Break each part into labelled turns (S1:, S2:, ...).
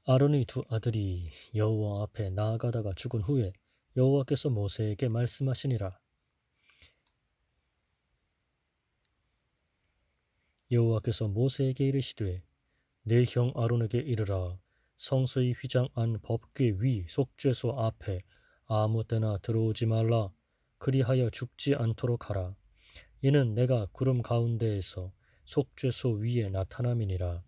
S1: 아론의 두 아들이 여호와 앞에 나아가다가 죽은 후에 여호와께서 모세에게 말씀하시니라. 여호와께서 모세에게 이르시되 내 형 아론에게 이르라. 성소의 휘장 안 법궤 위 속죄소 앞에 아무 때나 들어오지 말라. 그리하여 죽지 않도록 하라. 이는 내가 구름 가운데에서 속죄소 위에 나타남이니라.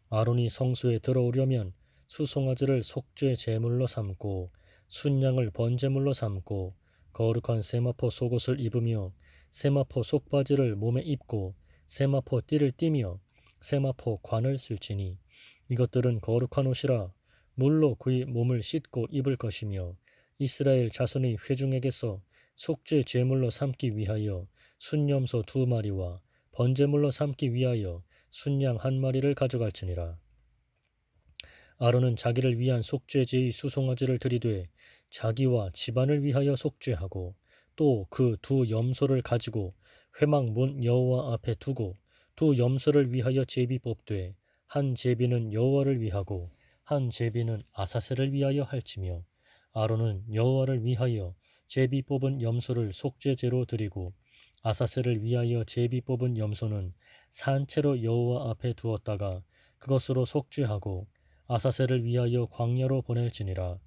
S1: 아론이 성소에 들어오려면 수송아지를 속죄 제물로 삼고 순양을 번제물로 삼고 거룩한 세마포 속옷을 입으며 세마포 속바지를 몸에 입고 세마포 띠를 띠며 세마포 관을 쓸지니 이것들은 거룩한 옷이라. 물로 그의 몸을 씻고 입을 것이며 이스라엘 자손의 회중에게서 속죄 제물로 삼기 위하여 순염소 2마리와 번제물로 삼기 위하여 순양 1마리를 가져갈지니라. 아론은 자기를 위한 속죄제의 수송아지를 들이되 자기와 집안을 위하여 속죄하고 또 그 두 염소를 가지고 회막 문 여호와 앞에 두고 두 염소를 위하여 제비 뽑되 한 제비는 여호와를 위하고 한 제비는 아사셀을 위하여 할지며 아론은 여호와를 위하여 제비 뽑은 염소를 속죄제로 드리고 아사셀을 위하여 제비 뽑은 염소는 산채로 여호와 앞에 두었다가 그것으로 속죄하고 아사셀을 위하여 광야로 보낼지니라.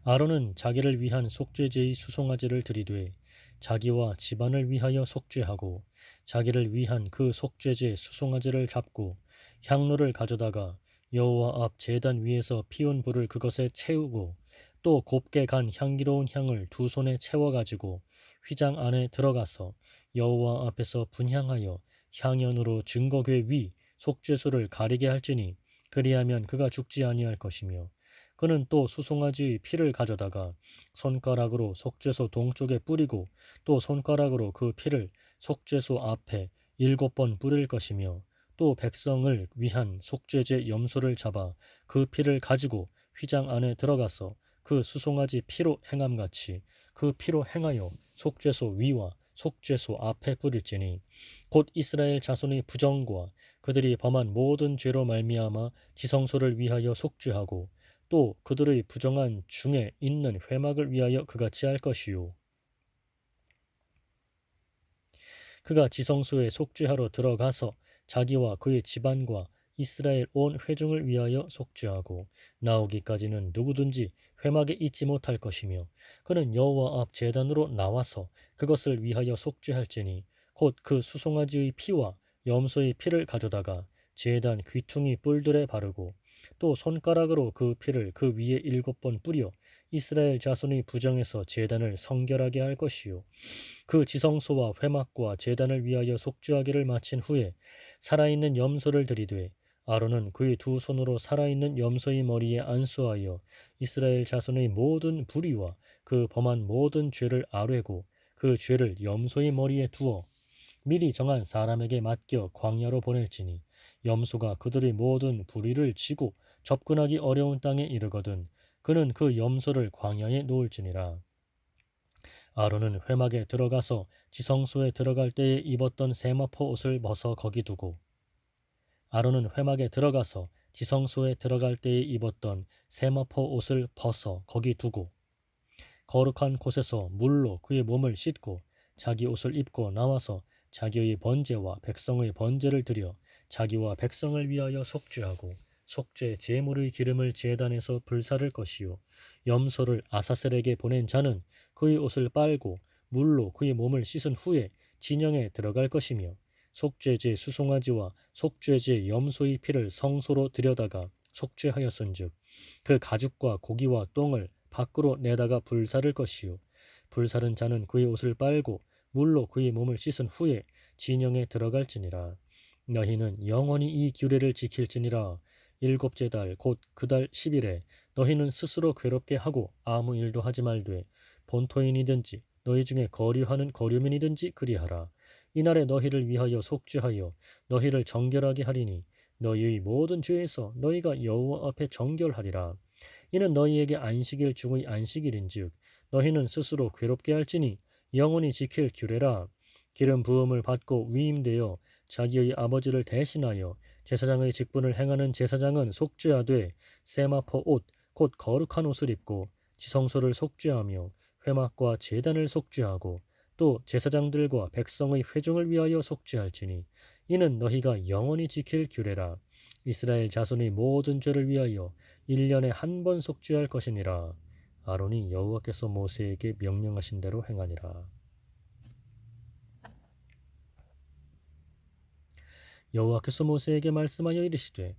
S1: 아론은 자기를 위한 속죄제의 수송아지를 들이되 자기와 집안을 위하여 속죄하고 자기를 위한 그 속죄제 수송아지를 잡고 향로를 가져다가 여호와 앞 제단 위에서 피운 불을 그것에 채우고 또 곱게 간 향기로운 향을 두 손에 채워 가지고 휘장 안에 들어가서 여호와 앞에서 분향하여 향연으로 증거궤 위 속죄소를 가리게 할지니 그리하면 그가 죽지 아니할 것이며 그는 또 수송아지의 피를 가져다가 손가락으로 속죄소 동쪽에 뿌리고 또 손가락으로 그 피를 속죄소 앞에 7번 뿌릴 것이며 또 백성을 위한 속죄제 염소를 잡아 그 피를 가지고 휘장 안에 들어가서 그 수송아지 피로 행함같이 그 피로 행하여 속죄소 위와 속죄소 앞에 뿌릴지니 곧 이스라엘 자손의 부정과 그들이 범한 모든 죄로 말미암아 지성소를 위하여 속죄하고 또 그들의 부정한 중에 있는 회막을 위하여 그같이 할 것이요. 그가 지성소에 속죄하러 들어가서 자기와 그의 집안과 이스라엘 온 회중을 위하여 속죄하고 나오기까지는 누구든지 회막에 있지 못할 것이며 그는 여호와 앞 제단으로 나와서 그것을 위하여 속죄할지니 곧 그 수송아지의 피와 염소의 피를 가져다가 제단 귀퉁이 뿔들에 바르고 또 손가락으로 그 피를 그 위에 7번 뿌려 이스라엘 자손의 부정에서 제단을 성결하게 할 것이요. 그 지성소와 회막과 제단을 위하여 속죄하기를 마친 후에 살아있는 염소를 들이되 아론은 그의 두 손으로 살아있는 염소의 머리에 안수하여 이스라엘 자손의 모든 불의와 그 범한 모든 죄를 아뢰고 그 죄를 염소의 머리에 두어 미리 정한 사람에게 맡겨 광야로 보낼지니 염소가 그들의 모든 불의를 지고 접근하기 어려운 땅에 이르거든 그는 그 염소를 광야에 놓을지니라. 아론은 회막에 들어가서 지성소에 들어갈 때에 입었던 세마포 옷을 벗어 거기 두고 아론은 회막에 들어가서 지성소에 들어갈 때에 입었던 세마포 옷을 벗어 거기 두고 거룩한 곳에서 물로 그의 몸을 씻고 자기 옷을 입고 나와서 자기의 번제와 백성의 번제를 드려 자기와 백성을 위하여 속죄하고 속죄 제물의 기름을 제단에서 불사를 것이요 염소를 아사셀에게 보낸 자는 그의 옷을 빨고 물로 그의 몸을 씻은 후에 진영에 들어갈 것이며 속죄제 수송아지와 속죄제 염소의 피를 성소로 들여다가 속죄하였은즉 그 가죽과 고기와 똥을 밖으로 내다가 불사를 것이요 불사른 자는 그의 옷을 빨고 물로 그의 몸을 씻은 후에 진영에 들어갈지니라. 너희는 영원히 이 규례를 지킬지니라. 7째 달 곧 그 달 10일에 너희는 스스로 괴롭게 하고 아무 일도 하지 말되 본토인이든지 너희 중에 거류하는 거류민이든지 그리하라. 이날에 너희를 위하여 속죄하여 너희를 정결하게 하리니 너희의 모든 죄에서 너희가 여호와 앞에 정결하리라. 이는 너희에게 안식일 중의 안식일인즉 너희는 스스로 괴롭게 할지니 영원히 지킬 규례라. 기름 부음을 받고 위임되어 자기의 아버지를 대신하여 제사장의 직분을 행하는 제사장은 속죄하되 세마포 옷 곧 거룩한 옷을 입고 지성소를 속죄하며 회막과 제단을 속죄하고 또 제사장들과 백성의 회중을 위하여 속죄할지니 이는 너희가 영원히 지킬 규례라. 이스라엘 자손의 모든 죄를 위하여 1년에 한 번 속죄할 것이니라. 아론이 여호와께서 모세에게 명령하신 대로 행하니라. 여호와께서 모세에게 말씀하여 이르시되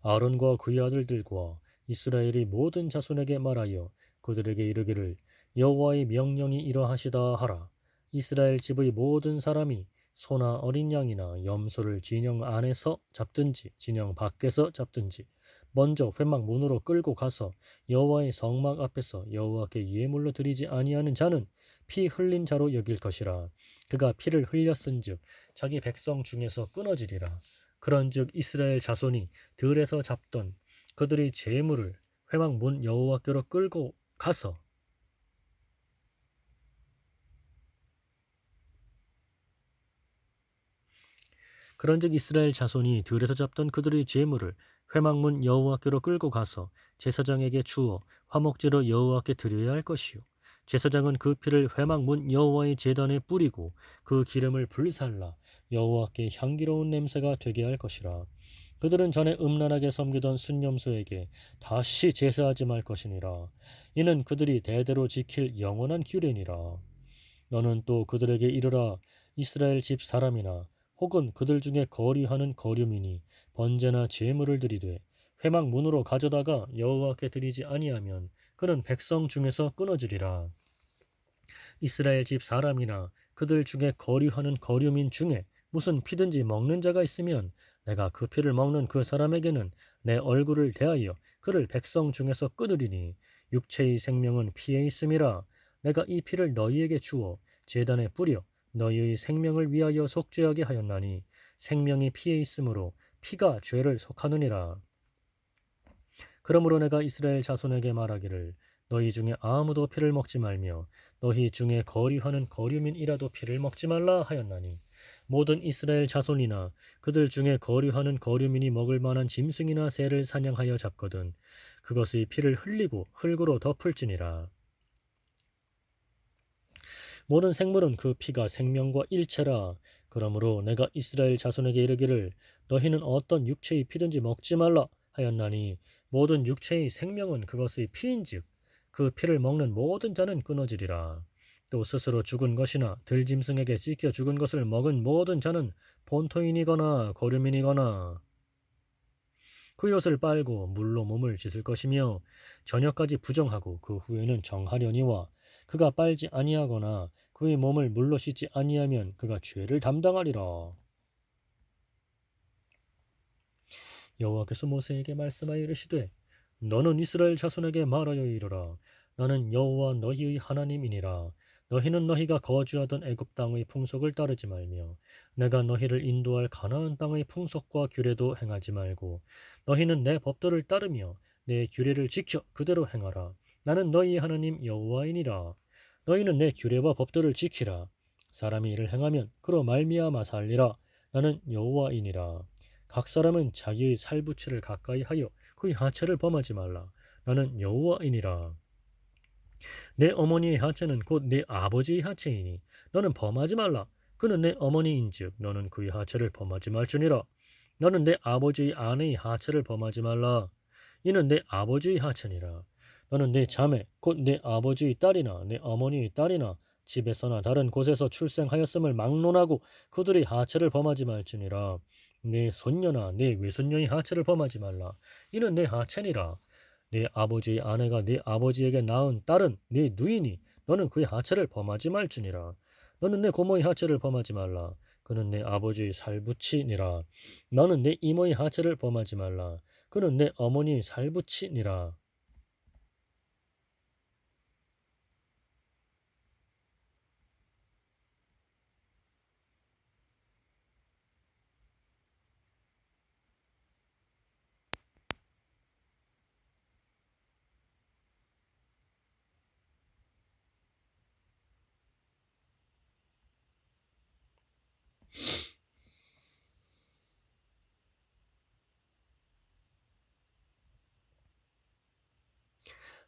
S1: 아론과 그의 아들들과 이스라엘의 모든 자손에게 말하여 그들에게 이르기를 여호와의 명령이 이러하시다 하라. 이스라엘 집의 모든 사람이 소나 어린 양이나 염소를 진영 안에서 잡든지 진영 밖에서 잡든지 먼저 회막 문으로 끌고 가서 여호와의 성막 앞에서 여호와께 예물로 드리지 아니하는 자는 피 흘린 자로 여길 것이라. 그가 피를 흘렸은즉 자기 백성 중에서 끊어지리라. 그런즉 이스라엘 자손이 들에서 잡던 그들의 재물을 회막 문 여호와께로 끌고 가서 그런즉 이스라엘 자손이 들에서 잡던 그들의 재물을 회막문 여호와께로 끌고 가서 제사장에게 주어 화목제로 여호와께 드려야 할 것이요 제사장은 그 피를 회막문 여호와의 제단에 뿌리고 그 기름을 불살라 여호와께 향기로운 냄새가 되게 할 것이라. 그들은 전에 음란하게 섬기던 순념소에게 다시 제사하지 말 것이니라. 이는 그들이 대대로 지킬 영원한 규례니라. 너는 또 그들에게 이르라. 이스라엘 집 사람이나 혹은 그들 중에 거류하는 거류민이 번제나 제물을 드리되 회막 문으로 가져다가 여호와께 드리지 아니하면 그는 백성 중에서 끊어지리라. 이스라엘 집 사람이나 그들 중에 거류하는 거류민 중에 무슨 피든지 먹는 자가 있으면 내가 그 피를 먹는 그 사람에게는 내 얼굴을 대하여 그를 백성 중에서 끊으리니 육체의 생명은 피에 있음이라. 내가 이 피를 너희에게 주어 제단에 뿌려 너희의 생명을 위하여 속죄하게 하였나니 생명이 피에 있으므로 피가 죄를 속하느니라. 그러므로 내가 이스라엘 자손에게 말하기를 너희 중에 아무도 피를 먹지 말며 너희 중에 거류하는 거류민이라도 피를 먹지 말라 하였나니 모든 이스라엘 자손이나 그들 중에 거류하는 거류민이 먹을 만한 짐승이나 새를 사냥하여 잡거든 그것의 피를 흘리고 흙으로 덮을지니라. 모든 생물은 그 피가 생명과 일체라. 그러므로 내가 이스라엘 자손에게 이르기를 너희는 어떤 육체의 피든지 먹지 말라 하였나니 모든 육체의 생명은 그것의 피인즉 그 피를 먹는 모든 자는 끊어지리라. 또 스스로 죽은 것이나 들짐승에게 찢겨 죽은 것을 먹은 모든 자는 본토인이거나 거류민이거나 그 옷을 빨고 물로 몸을 씻을 것이며 저녁까지 부정하고 그 후에는 정하려니와 그가 빨지 아니하거나 그의 몸을 물로 씻지 아니하면 그가 죄를 담당하리라. 여호와께서 모세에게 말씀하여 이르시되 너는 이스라엘 자손에게 말하여 이르라. 나는 여호와 너희의 하나님이니라. 너희는 너희가 거주하던 애굽 땅의 풍속을 따르지 말며 내가 너희를 인도할 가나안 땅의 풍속과 규례도 행하지 말고 너희는 내 법도를 따르며 내 규례를 지켜 그대로 행하라. 나는 너희의 하나님 여호와이니라. 너희는 내 규례와 법도를 지키라. 사람이 이를 행하면 그로 말미암아 살리라. 나는 여호와이니라. 각 사람은 자기의 살부치를 가까이 하여 그의 하체를 범하지 말라. 나는 여호와이니라. 내 어머니의 하체는 곧 내 아버지의 하체이니 너는 범하지 말라. 그는 내 어머니인즉 너는 그의 하체를 범하지 말지니라. 너는 내 아버지의 아내의 하체를 범하지 말라. 이는 내 아버지의 하체니라. 너는 내 자매 곧 내 아버지의 딸이나 내 어머니의 딸이나 집에서나 다른 곳에서 출생하였음을 막론하고 그들의 하체를 범하지 말지니라. 내 손녀나 내 외손녀의 하체를 범하지 말라. 이는 내 하체니라. 내 아버지의 아내가 네 아버지에게 낳은 딸은 네 누이니 너는 그의 하체를 범하지 말지니라. 너는 내 고모의 하체를 범하지 말라. 그는 내 아버지의 살부치니라. 너는 내 이모의 하체를 범하지 말라. 그는 내 어머니의 살부치니라.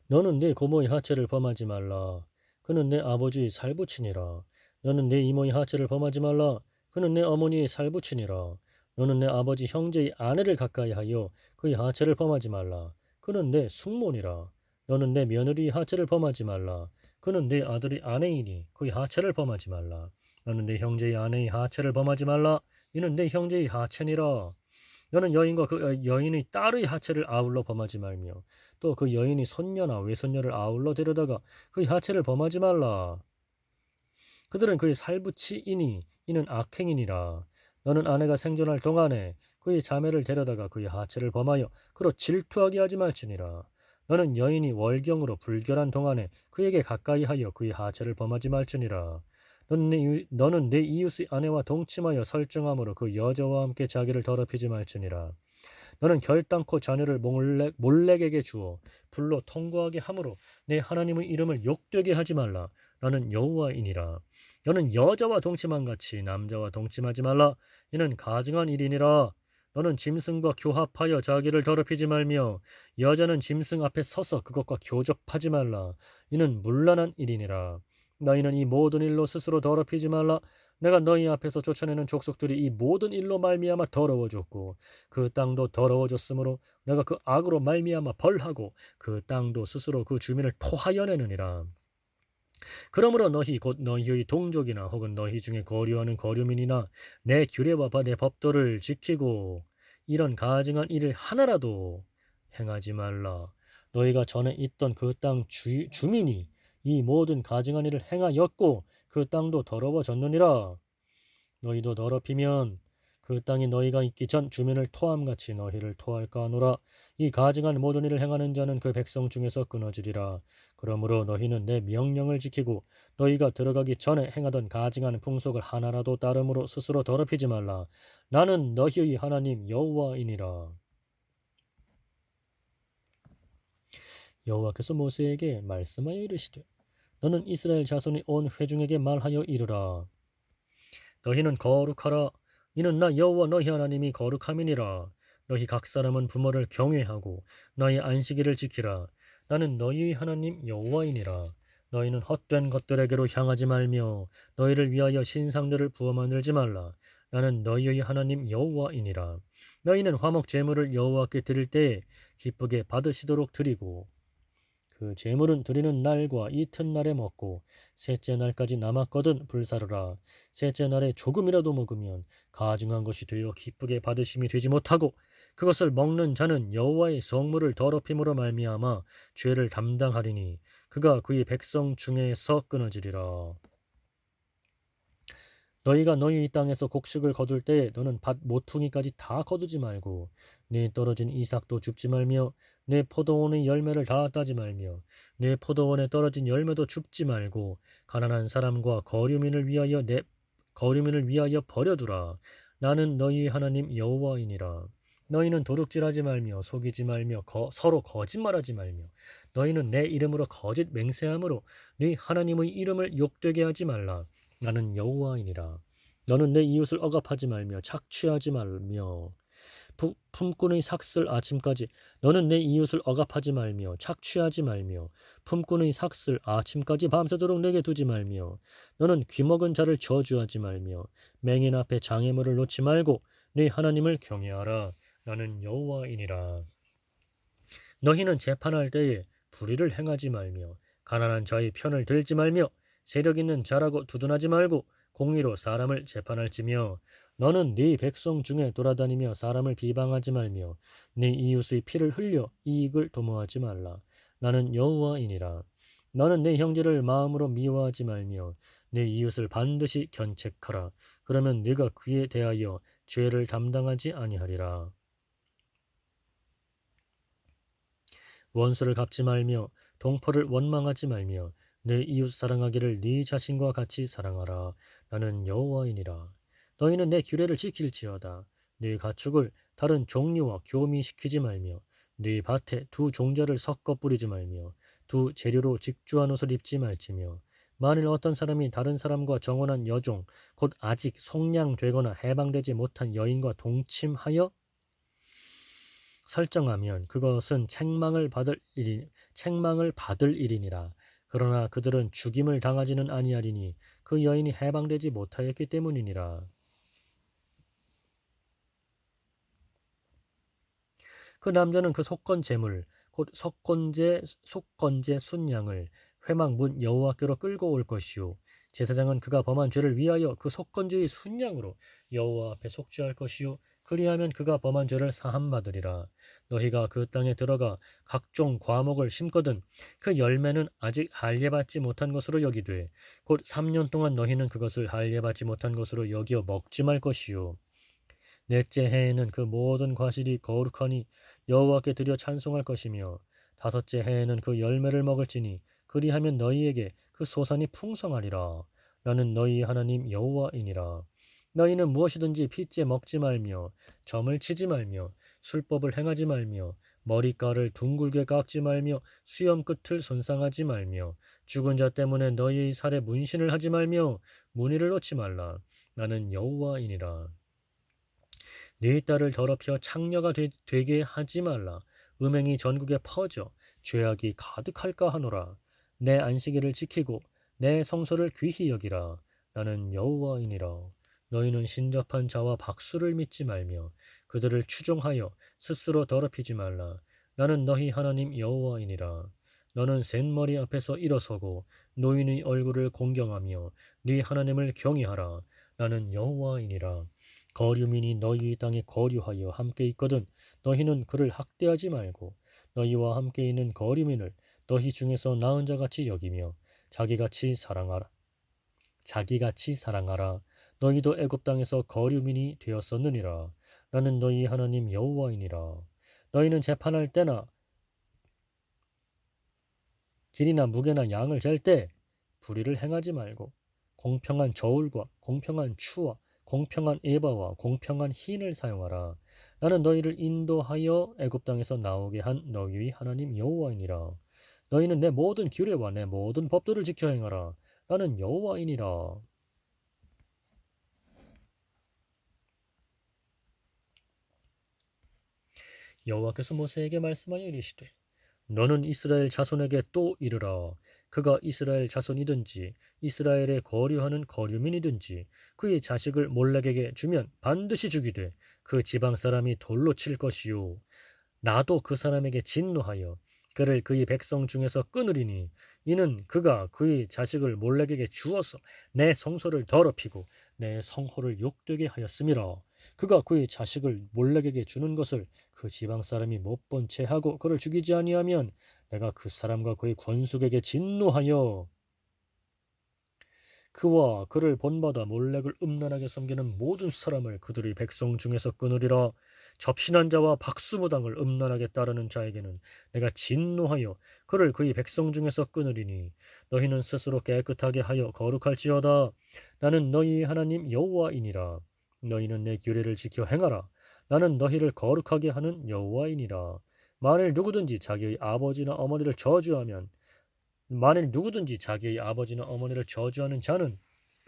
S1: 너는 네 고모의 하체를 범하지 말라. 그는 내 아버지의 살부친이라. 너는 내 이모의 하체를 범하지 말라. 그는 내 어머니의 살부친이라. 너는 내 아버지 형제의 아내를 가까이하여 그의 하체를 범하지 말라. 그는 내 숙모니라. 너는 내 며느리의 하체를 범하지 말라. 그는 내 아들의 아내이니 그의 하체를 범하지 말라. 너는 내 형제의 아내의 하체를 범하지 말라. 이는 내 형제의 하체니라. 너는 여인과 그 여인의 딸의 하체를 아울러 범하지 말며 또 그 여인이 손녀나 외손녀를 아울러 데려다가 그의 하체를 범하지 말라. 그들은 그의 살부치이니 이는 악행이니라. 너는 아내가 생존할 동안에 그의 자매를 데려다가 그의 하체를 범하여 그로 질투하게 하지 말지니라. 너는 여인이 월경으로 불결한 동안에 그에게 가까이하여 그의 하체를 범하지 말지니라. 너는 내 이웃의 아내와 동침하여 설정함으로 그 여자와 함께 자기를 더럽히지 말지니라. 너는 결단코 자녀를 몰렉에게 주어 불로 통과하게 함으로 내 하나님의 이름을 욕되게 하지 말라. 나는 여호와이니라. 너는 여자와 동침한 같이 남자와 동침하지 말라. 이는 가증한 일이니라. 너는 짐승과 교합하여 자기를 더럽히지 말며 여자는 짐승 앞에 서서 그것과 교접하지 말라. 이는 문란한 일이니라. 너희는 이 모든 일로 스스로 더럽히지 말라. 내가 너희 앞에서 쫓아내는 족속들이 이 모든 일로 말미암아 더러워졌고 그 땅도 더러워졌으므로 내가 그 악으로 말미암아 벌하고 그 땅도 스스로 그 주민을 토하여내느니라. 그러므로 너희 곧 너희의 동족이나 혹은 너희 중에 거류하는 거류민이나 내 규례와 내 법도를 지키고 이런 가증한 일을 하나라도 행하지 말라. 너희가 전에 있던 그 땅 주민이 이 모든 가증한 일을 행하였고 그 땅도 더러워졌느니라. 너희도 더럽히면 그 땅이 너희가 있기 전 주민을 토함같이 너희를 토할까 하노라. 이 가증한 모든 일을 행하는 자는 그 백성 중에서 끊어지리라. 그러므로 너희는 내 명령을 지키고 너희가 들어가기 전에 행하던 가증한 풍속을 하나라도 따름으로 스스로 더럽히지 말라. 나는 너희의 하나님 여호와이니라. 여호와께서 모세에게 말씀하여 이르시되 너는 이스라엘 자손이 온 회중에게 말하여 이르라. 너희는 거룩하라. 이는 나 여호와 너희 하나님이 거룩함이니라. 너희 각 사람은 부모를 경외하고 너희 안식일을 지키라. 나는 너희의 하나님 여호와이니라. 너희는 헛된 것들에게로 향하지 말며 너희를 위하여 신상들을 부어 만들지 말라. 나는 너희의 하나님 여호와이니라. 너희는 화목 제물을 여호와께 드릴 때에 기쁘게 받으시도록 드리고 그 제물은 드리는 날과 이튿날에 먹고 셋째 날까지 남았거든 불사르라. 셋째 날에 조금이라도 먹으면 가증한 것이 되어 기쁘게 받으심이 되지 못하고 그것을 먹는 자는 여호와의 성물을 더럽힘으로 말미암아 죄를 담당하리니 그가 그의 백성 중에서 끊어지리라. 너희가 너희 땅에서 곡식을 거둘 때에 너는 밭 모퉁이까지 다 거두지 말고 네 떨어진 이삭도 줍지 말며 네 포도원의 열매를 다 따지 말며 네 포도원에 떨어진 열매도 줍지 말고 가난한 사람과 거류민을 위하여 버려두라. 나는 너희 하나님 여호와이니라. 너희는 도둑질하지 말며 속이지 말며 서로 거짓말하지 말며 너희는 내 이름으로 거짓 맹세함으로 네 하나님의 이름을 욕되게 하지 말라. 나는 여호와이니라. 너는 내 이웃을 억압하지 말며 착취하지 말며 품꾼의 삭슬 아침까지 너는 내 이웃을 억압하지 말며 착취하지 말며 품꾼의 삭슬 아침까지 밤새도록 내게 두지 말며 너는 귀먹은 자를 저주하지 말며 맹인 앞에 장애물을 놓지 말고 네 하나님을 경외하라. 나는 여호와이니라. 너희는 재판할 때에 불의를 행하지 말며 가난한 자의 편을 들지 말며 세력 있는 자라고 두둔하지 말고 공의로 사람을 재판할지며 너는 네 백성 중에 돌아다니며 사람을 비방하지 말며 네 이웃의 피를 흘려 이익을 도모하지 말라. 나는 여호와이니라. 너는 내 형제를 마음으로 미워하지 말며 내 이웃을 반드시 견책하라. 그러면 네가 그에 대하여 죄를 담당하지 아니하리라. 원수를 갚지 말며 동포를 원망하지 말며 내 이웃 사랑하기를 네 자신과 같이 사랑하라. 나는 여호와이니라. 너희는 내 규례를 지킬지어다. 네 가축을 다른 종류와 교미시키지 말며 네 밭에 두 종자를 섞어 뿌리지 말며 두 재료로 직주한 옷을 입지 말지며 만일 어떤 사람이 다른 사람과 정혼한 여종 곧 아직 속량되거나 해방되지 못한 여인과 동침하여 설정하면 그것은 책망을 받을 일이니라. 그러나 그들은 죽임을 당하지는 아니하리니 그 여인이 해방되지 못하였기 때문이니라. 그 남자는 그 속건 제물 곧 속건제 순양을 회막 문 여호와께로 끌고 올 것이요 제사장은 그가 범한 죄를 위하여 그 속건제의 순양으로 여호와 앞에 속죄할 것이요 그리하면 그가 범한 죄를 사함 받으리라. 너희가 그 땅에 들어가 각종 과목을 심거든 그 열매는 아직 할례받지 못한 것으로 여기되 곧 3년 동안 너희는 그것을 할례받지 못한 것으로 여기어 먹지 말 것이요 넷째 해에는 그 모든 과실이 거룩하니 여호와께 드려 찬송할 것이며 다섯째 해에는 그 열매를 먹을지니 그리하면 너희에게 그 소산이 풍성하리라. 나는 너희 하나님 여호와이니라. 너희는 무엇이든지 핏째 먹지 말며 점을 치지 말며 술법을 행하지 말며 머리깔을 둥글게 깎지 말며 수염 끝을 손상하지 말며 죽은 자 때문에 너희의 살에 문신을 하지 말며 무늬를 놓지 말라. 나는 여호와이니라. 네 딸을 더럽혀 창녀가 되게 하지 말라. 음행이 전국에 퍼져 죄악이 가득할까 하노라. 내 안식일을 지키고 내 성소를 귀히 여기라. 나는 여호와이니라. 너희는 신접한 자와 박수를 믿지 말며 그들을 추종하여 스스로 더럽히지 말라. 나는 너희 하나님 여호와이니라. 너는 셋머리 앞에서 일어서고 노인의 얼굴을 공경하며 네 하나님을 경외하라. 나는 여호와이니라. 거류민이 너희 땅에 거류하여 함께 있거든 너희는 그를 학대하지 말고 너희와 함께 있는 거류민을 너희 중에서 나은 자같이 여기며 자기같이 사랑하라. 자기같이 사랑하라. 너희도 애굽 땅에서 거류민이 되었었느니라. 나는 너희 하나님 여호와이니라. 너희는 재판할 때나 길이나 무게나 양을 잴 때 불의를 행하지 말고 공평한 저울과 공평한 추와 공평한 에바와 공평한 흰을 사용하라. 나는 너희를 인도하여 애굽 땅에서 나오게 한 너희의 하나님 여호와이니라. 너희는 내 모든 규례와 내 모든 법도를 지켜 행하라. 나는 여호와이니라. 여호와께서 모세에게 말씀하여 이르시되 너는 이스라엘 자손에게 또 이르라. 그가 이스라엘 자손이든지 이스라엘에 거류하는 거류민이든지 그의 자식을 몰렉에게 주면 반드시 죽이되 그 지방 사람이 돌로 칠 것이요 나도 그 사람에게 진노하여 그를 그의 백성 중에서 끊으리니 이는 그가 그의 자식을 몰렉에게 주어서 내 성소를 더럽히고 내 성호를 욕되게 하였음이라. 그가 그의 자식을 몰렉에게 주는 것을 그 지방 사람이 못 본 채 하고 그를 죽이지 아니하면 내가 그 사람과 그의 권속에게 진노하여 그와 그를 본받아 몰렉을 음란하게 섬기는 모든 사람을 그들의 백성 중에서 끊으리라. 접신한 자와 박수무당을 음란하게 따르는 자에게는 내가 진노하여 그를 그의 백성 중에서 끊으리니 너희는 스스로 깨끗하게 하여 거룩할지어다. 나는 너희 하나님 여호와이니라. 너희는 내 규례를 지켜 행하라. 나는 너희를 거룩하게 하는 여호와이니라. 만일 누구든지 자기의 아버지나 어머니를 저주하면 만일 누구든지 자기의 아버지나 어머니를 저주하는 자는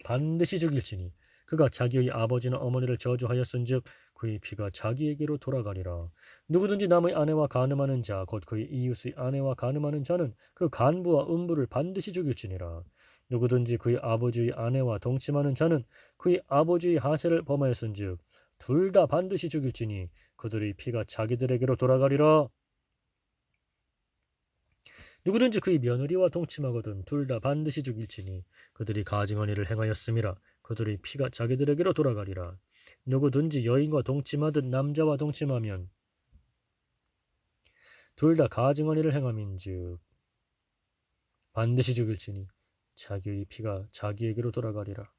S1: 반드시 죽일지니 그가 자기의 아버지나 어머니를 저주하였은즉 그의 피가 자기에게로 돌아가리라. 누구든지 남의 아내와 간음하는 자 곧 그의 이웃의 아내와 간음하는 자는 그 간부와 음부를 반드시 죽일지니라. 누구든지 그의 아버지의 아내와 동침하는 자는 그의 아버지의 하세를 범하였은즉 둘 다 반드시 죽일지니 그들의 피가 자기들에게로 돌아가리라. 누구든지 그의 며느리와 동침하거든 둘 다 반드시 죽일지니 그들이 가증한 일을 행하였음이라. 그들의 피가 자기들에게로 돌아가리라. 누구든지 여인과 동침하듯 남자와 동침하면 둘 다 가증한 일을 행함인즉 반드시 죽일지니 자기의 피가 자기에게로 돌아가리라.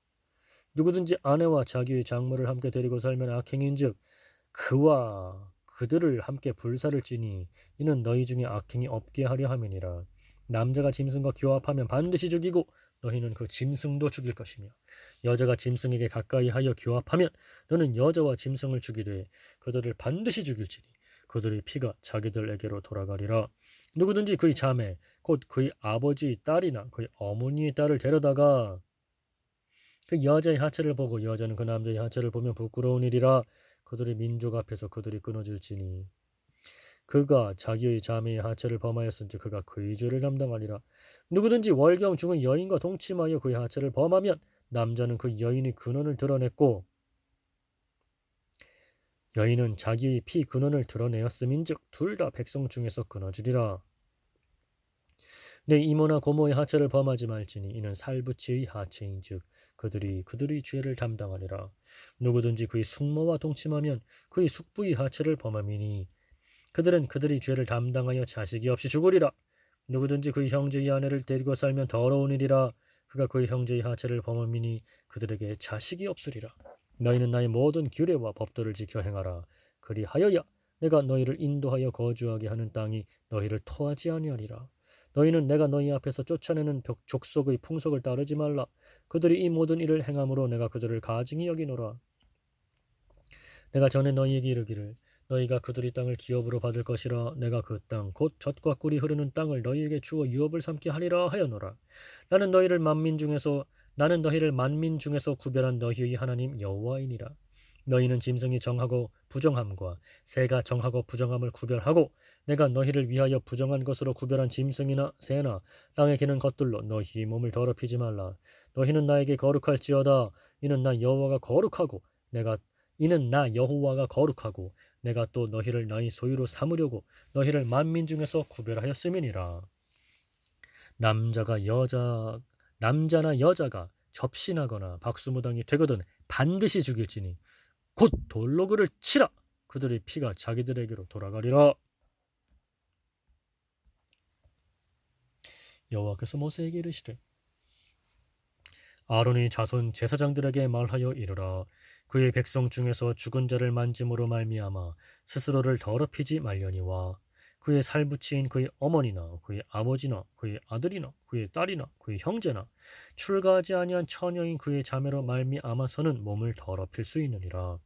S1: 누구든지 아내와 자기의 장모를 함께 데리고 살면 악행인즉 그와 그들을 함께 불사를 지니 이는 너희 중에 악행이 없게 하려 함이니라. 남자가 짐승과 교합하면 반드시 죽이고 너희는 그 짐승도 죽일 것이며 여자가 짐승에게 가까이 하여 교합하면 너는 여자와 짐승을 죽이되 그들을 반드시 죽일지니 그들의 피가 자기들에게로 돌아가리라. 누구든지 그의 자매 곧 그의 아버지의 딸이나 그의 어머니의 딸을 데려다가 그 여자의 하체를 보고 여자는 그 남자의 하체를 보면 부끄러운 일이라. 그들의 민족 앞에서 그들이 끊어질지니 그가 자기의 자매의 하체를 범하였은즉 그가 그의 죄를 담당하리라. 누구든지 월경 중의 여인과 동침하여 그의 하체를 범하면 남자는 그 여인의 근원을 드러냈고 여인은 자기의 피 근원을 드러내었음인즉 둘 다 백성 중에서 끊어지리라. 내 이모나 고모의 하체를 범하지 말지니 이는 살부치의 하체인즉 그들이 죄를 담당하리라. 누구든지 그의 숙모와 동침하면 그의 숙부의 하체를 범함이니 그들은 그들이 죄를 담당하여 자식이 없이 죽으리라. 누구든지 그의 형제의 아내를 데리고 살면 더러운 일이라. 그가 그의 형제의 하체를 범함이니 그들에게 자식이 없으리라. 너희는 나의 모든 규례와 법도를 지켜 행하라. 그리하여야 내가 너희를 인도하여 거주하게 하는 땅이 너희를 토하지 아니하리라. 너희는 내가 너희 앞에서 쫓아내는 족속의 풍속을 따르지 말라. 그들이 이 모든 일을 행함으로 내가 그들을 가증히 여기노라. 내가 전에 너희에게 이르기를 너희가 그들의 땅을 기업으로 받을 것이라. 내가 그 땅 곧 젖과 꿀이 흐르는 땅을 너희에게 주어 유업을 삼게 하리라 하였노라. 나는 너희를 만민 중에서 구별한 너희의 하나님 여호와이니라. 너희는 짐승이 정하고 부정함과 새가 정하고 부정함을 구별하고 내가 너희를 위하여 부정한 것으로 구별한 짐승이나 새나 땅에 기는 것들로 너희의 몸을 더럽히지 말라. 너희는 나에게 거룩할지어다. 이는 나 여호와가 거룩하고 내가 또 너희를 나의 소유로 삼으려고 너희를 만민 중에서 구별하였음이니라. 남자나 여자가 접신하거나 박수무당이 되거든 반드시 죽일지니 곧 돌로 그를 치라. 그들의 피가 자기들에게로 돌아가리라. 여호와께서 모세에게 이르시되 아론의 자손 제사장들에게 말하여 이르라. 그의 백성 중에서 죽은 자를 만짐으로 말미암아 스스로를 더럽히지 말려니와 그의 살부치인 그의 어머니나 그의 아버지나 그의 아들이나 그의 딸이나 그의 형제나 출가하지 아니한 처녀인 그의 자매로 말미암아서는 몸을 더럽힐 수 있느니라.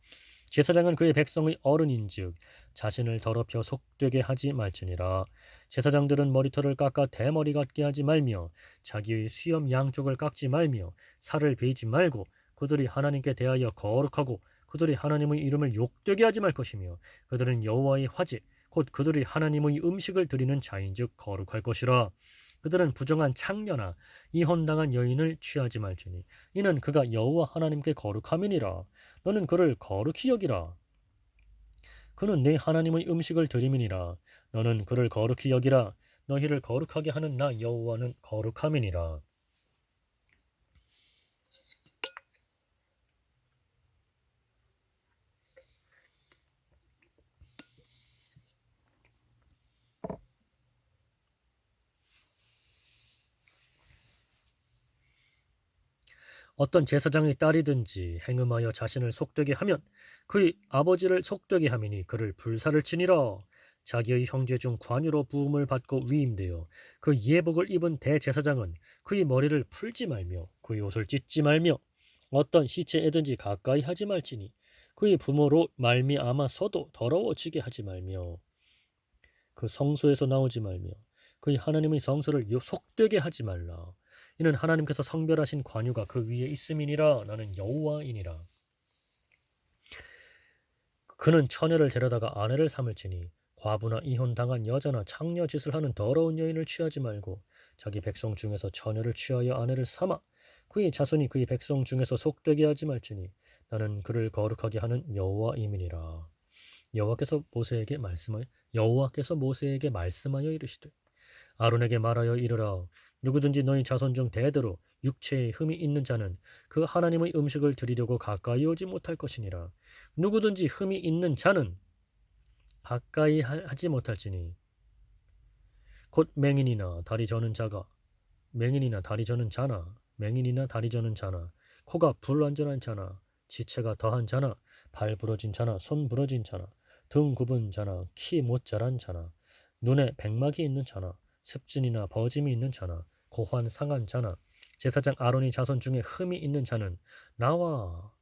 S1: 제사장은 그의 백성의 어른인즉 자신을 더럽혀 속되게 하지 말지니라. 제사장들은 머리털을 깎아 대머리 같게 하지 말며 자기의 수염 양쪽을 깎지 말며 살을 베이지 말고 그들이 하나님께 대하여 거룩하고 그들이 하나님의 이름을 욕되게 하지 말 것이며 그들은 여호와의 화제 곧 그들이 하나님의 음식을 드리는 자인즉 거룩할 것이라. 그들은 부정한 창녀나 이혼당한 여인을 취하지 말지니 이는 그가 여호와 하나님께 거룩함이니라. 너는 그를 거룩히 여기라. 그는 네 하나님의 음식을 드림이니라. 너는 그를 거룩히 여기라. 너희를 거룩하게 하는 나 여호와는 거룩함이니라. 어떤 제사장의 딸이든지 행음하여 자신을 속되게 하면 그의 아버지를 속되게 함이니 그를 불사를 치니라. 자기의 형제 중 관유로 부음을 받고 위임되어 그 예복을 입은 대제사장은 그의 머리를 풀지 말며 그의 옷을 찢지 말며 어떤 시체에든지 가까이 하지 말지니 그의 부모로 말미암아서도 더러워지게 하지 말며 그 성소에서 나오지 말며 그의 하나님의 성소를 속되게 하지 말라. 이는 하나님께서 성별하신 관유가 그 위에 있음이니라. 나는 여호와이니라. 그는 처녀를 데려다가 아내를 삼을지니 과부나 이혼당한 여자나 창녀 짓을 하는 더러운 여인을 취하지 말고 자기 백성 중에서 처녀를 취하여 아내를 삼아 그의 자손이 그의 백성 중에서 속되게 하지 말지니 나는 그를 거룩하게 하는 여호와임이니라. 여호와께서 모세에게 말씀하여 이르시되 아론에게 말하여 이르라. 누구든지 너희 자손 중 대대로 육체에 흠이 있는 자는 그 하나님의 음식을 드리려고 가까이 오지 못할 것이니라. 누구든지 흠이 있는 자는 가까이 하지 못할지니 곧 맹인이나 다리 저는 자나 코가 불완전한 자나 지체가 더한 자나 발 부러진 자나 손 부러진 자나 등 굽은 자나 키 못 자란 자나 눈에 백막이 있는 자나 습진이나 버짐이 있는 자나 고환 상한 자나 제사장 아론의 자손 중에 흠이 있는 자는 나와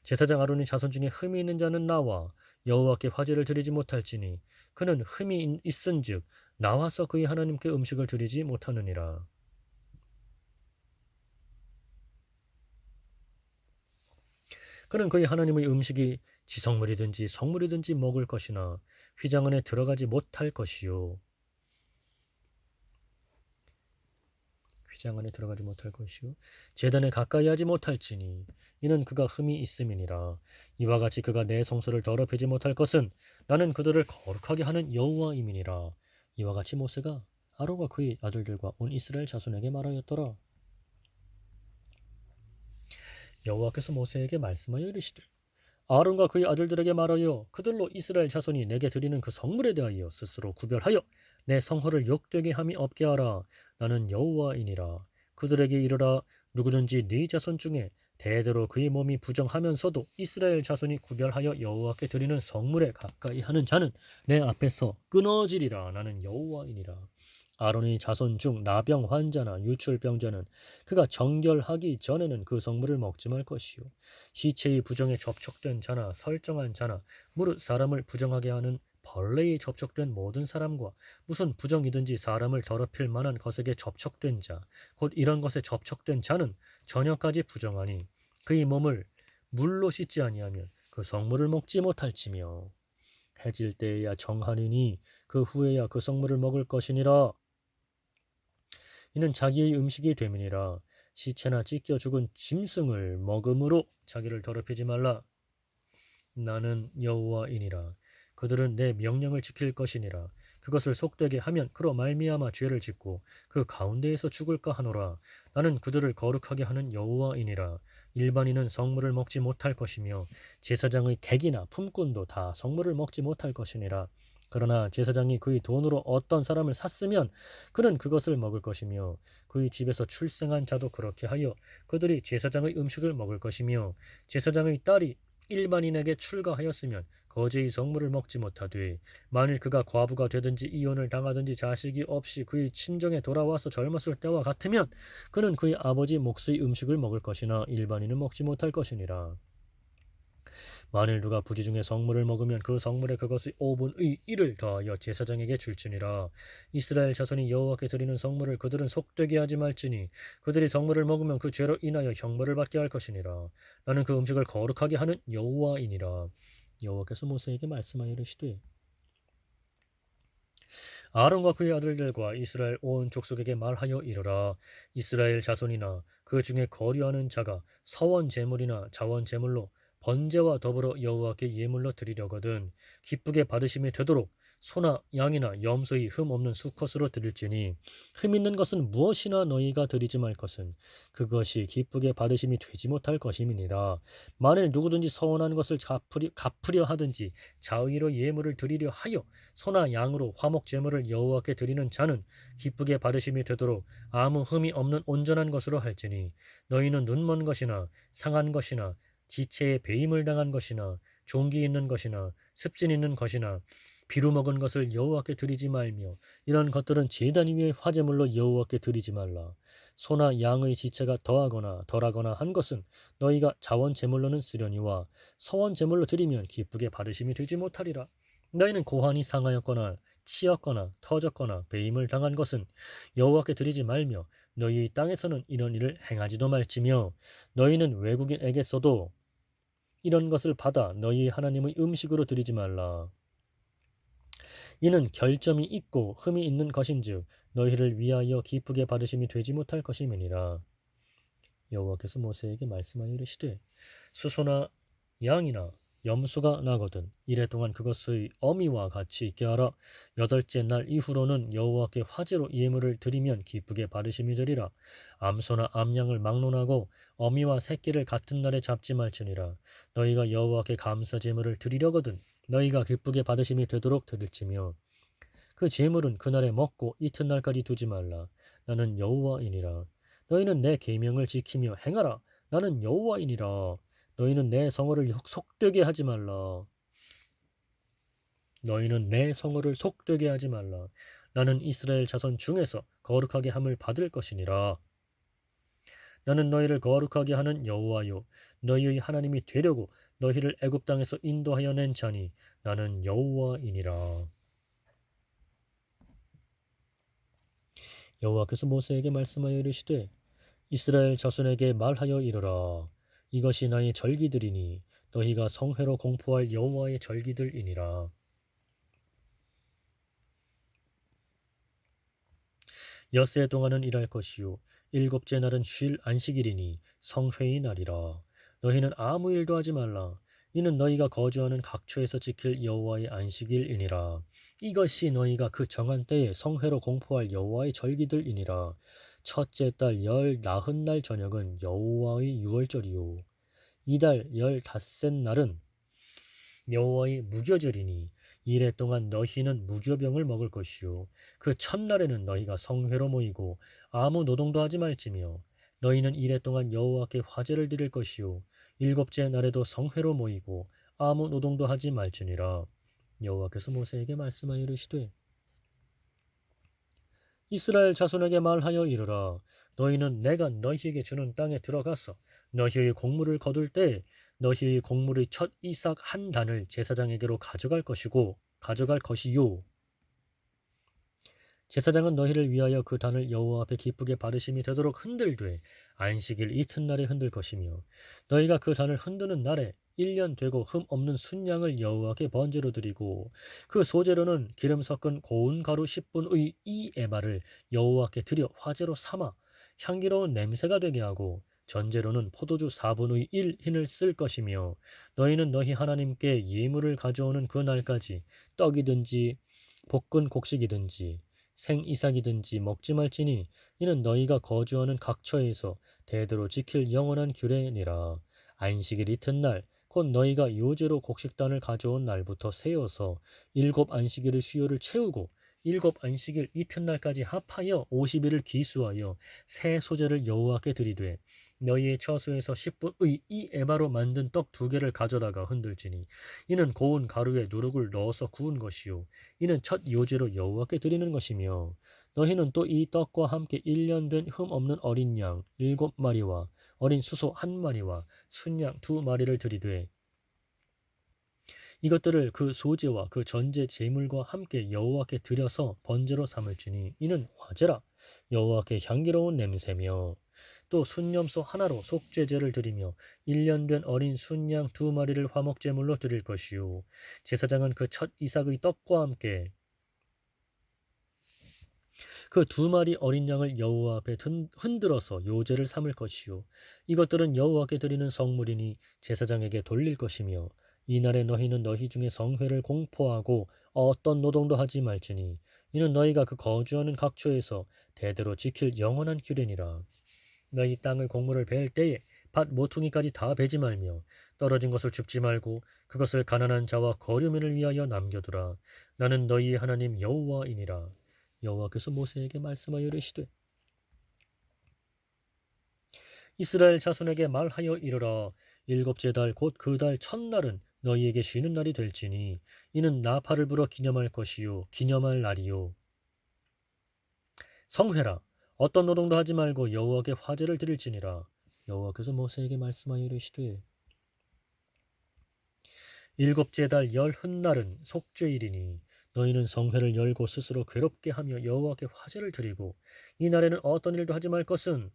S1: 제사장 아론의 자손 중에 흠이 있는 자는 나와 여호와께 화제를 드리지 못할지니 그는 흠이 있은즉 나와서 그의 하나님께 음식을 드리지 못하느니라. 그는 그의 하나님의 음식이 지성물이든지 성물이든지 먹을 것이나 휘장 안에 들어가지 못할 것이요. 휘장 안에 들어가지 못할 것이요 제단에 가까이 하지 못할지니 이는 그가 흠이 있음이니라. 이와 같이 그가 내 성소를 더럽히지 못할 것은 나는 그들을 거룩하게 하는 여호와임이니라. 이와 같이 모세가 아론과 그의 아들들과 온 이스라엘 자손에게 말하였더라. 여호와께서 모세에게 말씀하여 이르시되 아론과 그의 아들들에게 말하여 그들로 이스라엘 자손이 내게 드리는 그 성물에 대하여 스스로 구별하여 내 성호를 욕되게 함이 없게 하라. 나는 여호와이니라. 그들에게 이르라. 누구든지 네 자손 중에 대대로 그의 몸이 부정하면서도 이스라엘 자손이 구별하여 여호와께 드리는 성물에 가까이 하는 자는 내 앞에서 끊어지리라. 나는 여호와이니라. 아론의 자손 중 나병 환자나 유출병자는 그가 정결하기 전에는 그 성물을 먹지 말 것이요 시체의 부정에 접촉된 자나 설정한 자나 무릇 사람을 부정하게 하는 벌레에 접촉된 모든 사람과 무슨 부정이든지 사람을 더럽힐 만한 것에게 접촉된 자, 곧 이런 것에 접촉된 자는 저녁까지 부정하니 그의 몸을 물로 씻지 아니하면 그 성물을 먹지 못할지며 해질 때에야 정하니니 그 후에야 그 성물을 먹을 것이니라. 이는 자기의 음식이 됨이니라. 시체나 찢겨 죽은 짐승을 먹음으로 자기를 더럽히지 말라. 나는 여호와이니라. 그들은 내 명령을 지킬 것이니라. 그것을 속되게 하면 그로 말미암아 죄를 짓고 그 가운데에서 죽을까 하노라. 나는 그들을 거룩하게 하는 여호와이니라. 일반인은 성물을 먹지 못할 것이며 제사장의 객이나 품꾼도 다 성물을 먹지 못할 것이니라. 그러나 제사장이 그의 돈으로 어떤 사람을 샀으면 그는 그것을 먹을 것이며 그의 집에서 출생한 자도 그렇게 하여 그들이 제사장의 음식을 먹을 것이며 제사장의 딸이 일반인에게 출가하였으면 거제의 성물을 먹지 못하되 만일 그가 과부가 되든지 이혼을 당하든지 자식이 없이 그의 친정에 돌아와서 젊었을 때와 같으면 그는 그의 아버지 몫의 음식을 먹을 것이나 일반인은 먹지 못할 것이니라. 만일 누가 부지 중에 성물을 먹으면 그 성물에 그것의 5분의 1을 더하여 제사장에게 줄지니라. 이스라엘 자손이 여호와께 드리는 성물을 그들은 속되게 하지 말지니 그들이 성물을 먹으면 그 죄로 인하여 형벌을 받게 할 것이니라. 나는 그 음식을 거룩하게 하는 여호와이니라. 여호와께서 모세에게 말씀하여 이르시되 아론과 그의 아들들과 이스라엘 온 족속에게 말하여 이르라. 이스라엘 자손이나 그 중에 거류하는 자가 서원 제물이나 자원 제물로 번제와 더불어 여호와께 예물로 드리려거든 기쁘게 받으심이 되도록 소나 양이나 염소의 흠 없는 수컷으로 드릴지니 흠 있는 것은 무엇이나 너희가 드리지 말 것은 그것이 기쁘게 받으심이 되지 못할 것임이니라. 만일 누구든지 서원한 것을 갚으려 하든지 자의로 예물을 드리려 하여 소나 양으로 화목 제물을 여호와께 드리는 자는 기쁘게 받으심이 되도록 아무 흠이 없는 온전한 것으로 할지니 너희는 눈먼 것이나 상한 것이나 지체에 배임을 당한 것이나 종기 있는 것이나 습진 있는 것이나 비루 먹은 것을 여호와께 드리지 말며 이런 것들은 제단 위의 화제물로 여호와께 드리지 말라. 소나 양의 지체가 더하거나 덜하거나 한 것은 너희가 자원 제물로는 쓰려니와 서원 제물로 드리면 기쁘게 받으심이 되지 못하리라. 너희는 고환이 상하였거나 치였거나 터졌거나 배임을 당한 것은 여호와께 드리지 말며 너희 땅에서는 이런 일을 행하지도 말지며 너희는 외국인에게서도 이런 것을 받아 너희 하나님의 음식으로 드리지 말라. 이는 결점이 있고 흠이 있는 것인즉 너희를 위하여 기쁘게 받으심이 되지 못할 것임이니라. 여호와께서 모세에게 말씀하여 이르시되 수소나 양이나 염소가 나거든 이래 동안 그것의 어미와 같이 있게 하라. 여덟째 날 이후로는 여호와께 화제로 예물을 드리면 기쁘게 받으심이 되리라. 암소나 암양을 막론하고 어미와 새끼를 같은 날에 잡지 말지니라. 너희가 여호와께 감사 제물을 드리려거든 너희가 기쁘게 받으심이 되도록 드릴지며 그 제물은 그날에 먹고 이튿날까지 두지 말라. 나는 여호와이니라. 너희는 내 계명을 지키며 행하라. 나는 여호와이니라. 너희는 내 성호를 속되게 하지 말라. 너희는 내 성호를 속되게 하지 말라. 나는 이스라엘 자손 중에서 거룩하게 함을 받을 것이니라. 나는 너희를 거룩하게 하는 여호와요 너희의 하나님이 되려고 너희를 애굽 땅에서 인도하여 낸 자니 나는 여호와이니라. 여호와께서 모세에게 말씀하여 이르시되 이스라엘 자손에게 말하여 이르라. 이것이 나의 절기들이니 너희가 성회로 공포할 여호와의 절기들이니라. 엿새 동안은 일할 것이요 일곱째 날은 쉴 안식일이니 성회의 날이라. 너희는 아무 일도 하지 말라. 이는 너희가 거주하는 각처에서 지킬 여호와의 안식일이니라. 이것이 너희가 그 정한 때에 성회로 공포할 여호와의 절기들이니라. 첫째 달 열 나흔 날 저녁은 여호와의 유월절이요 이달 열 닷새 날은 여호와의 무교절이니 이래 동안 너희는 무교병을 먹을 것이요 그 첫날에는 너희가 성회로 모이고 아무 노동도 하지 말지며 너희는 이래 동안 여호와께 화제를 드릴 것이요 일곱째 날에도 성회로 모이고 아무 노동도 하지 말지니라. 여호와께서 모세에게 말씀하여 이르시되 이스라엘 자손에게 말하여 이르라. 너희는 내가 너희에게 주는 땅에 들어가서 너희의 곡물을 거둘 때 너희의 곡물의 첫 이삭 한 단을 제사장에게로 가져갈 것이요. 제사장은 너희를 위하여 그 단을 여호와 앞에 기쁘게 바르심이 되도록 흔들되 안식일 이튿날에 흔들 것이며 너희가 그 단을 흔드는 날에 1년 되고 흠 없는 순양을 여호와께 번제로 드리고 그 소제로는 기름 섞은 고운 가루 10분의 이 에바를 여호와께 드려 화제로 삼아 향기로운 냄새가 되게 하고 전제로는 포도주 4분의 1 흰을 쓸 것이며 너희는 너희 하나님께 예물을 가져오는 그 날까지 떡이든지 볶은 곡식이든지 생이삭이든지 먹지 말지니 이는 너희가 거주하는 각처에서 대대로 지킬 영원한 규례니라. 안식일 이튿날 곧 너희가 요제로 곡식단을 가져온 날부터 세어서 일곱 안식일의 수요를 채우고 일곱 안식일 이튿날까지 합하여 50일을 기수하여 새 소재를 여호와께 드리되 너희의 처소에서 10분의 이 에바로 만든 떡 2개를 가져다가 흔들지니 이는 고운 가루에 누룩을 넣어서 구운 것이요 이는 첫 요제로 여호와께 드리는 것이며 너희는 또 이 떡과 함께 1년 된 흠 없는 어린 양 7마리와 어린 수소 1마리와 순양 2마리를 드리되 이것들을 그 소제와 그 전제 제물과 함께 여호와께 드려서 번제로 삼을지니 이는 화제라 여호와께 향기로운 냄새며 또 순념소 하나로 속죄제를 드리며 1년 된 어린 순양 2마리를 화목제물로 드릴 것이요 제사장은 그 첫 이삭의 떡과 함께 그 2마리 어린 양을 여호와 앞에 흔들어서 요제를 삼을 것이요 이것들은 여호와께 드리는 성물이니 제사장에게 돌릴 것이며 이날에 너희는 너희 중에 성회를 공포하고 어떤 노동도 하지 말지니 이는 너희가 그 거주하는 각처에서 대대로 지킬 영원한 규례니라. 너희 땅의 곡물을 베을 때에 밭 모퉁이까지 다 베지 말며 떨어진 것을 줍지 말고 그것을 가난한 자와 거류민을 위하여 남겨두라. 나는 너희의 하나님 여호와이니라. 여호와께서 모세에게 말씀하여 이르시되 이스라엘 자손에게 말하여 이르라. 일곱째 달 곧 그 달 첫날은 너희에게 쉬는 날이 될지니 이는 나팔을 불어 기념할 것이요 기념할 날이요 성회라. 어떤 노동도 하지 말고 여호와께 화제를 드릴지니라. 여호와께서 모세에게 말씀하여 이르시되 일곱째 달 열 훗날은 속죄일이니 너희는 성회를 열고 스스로 괴롭게 하며 여호와께 화제를 드리고 이 날에는 어떤 일도 하지 말 것은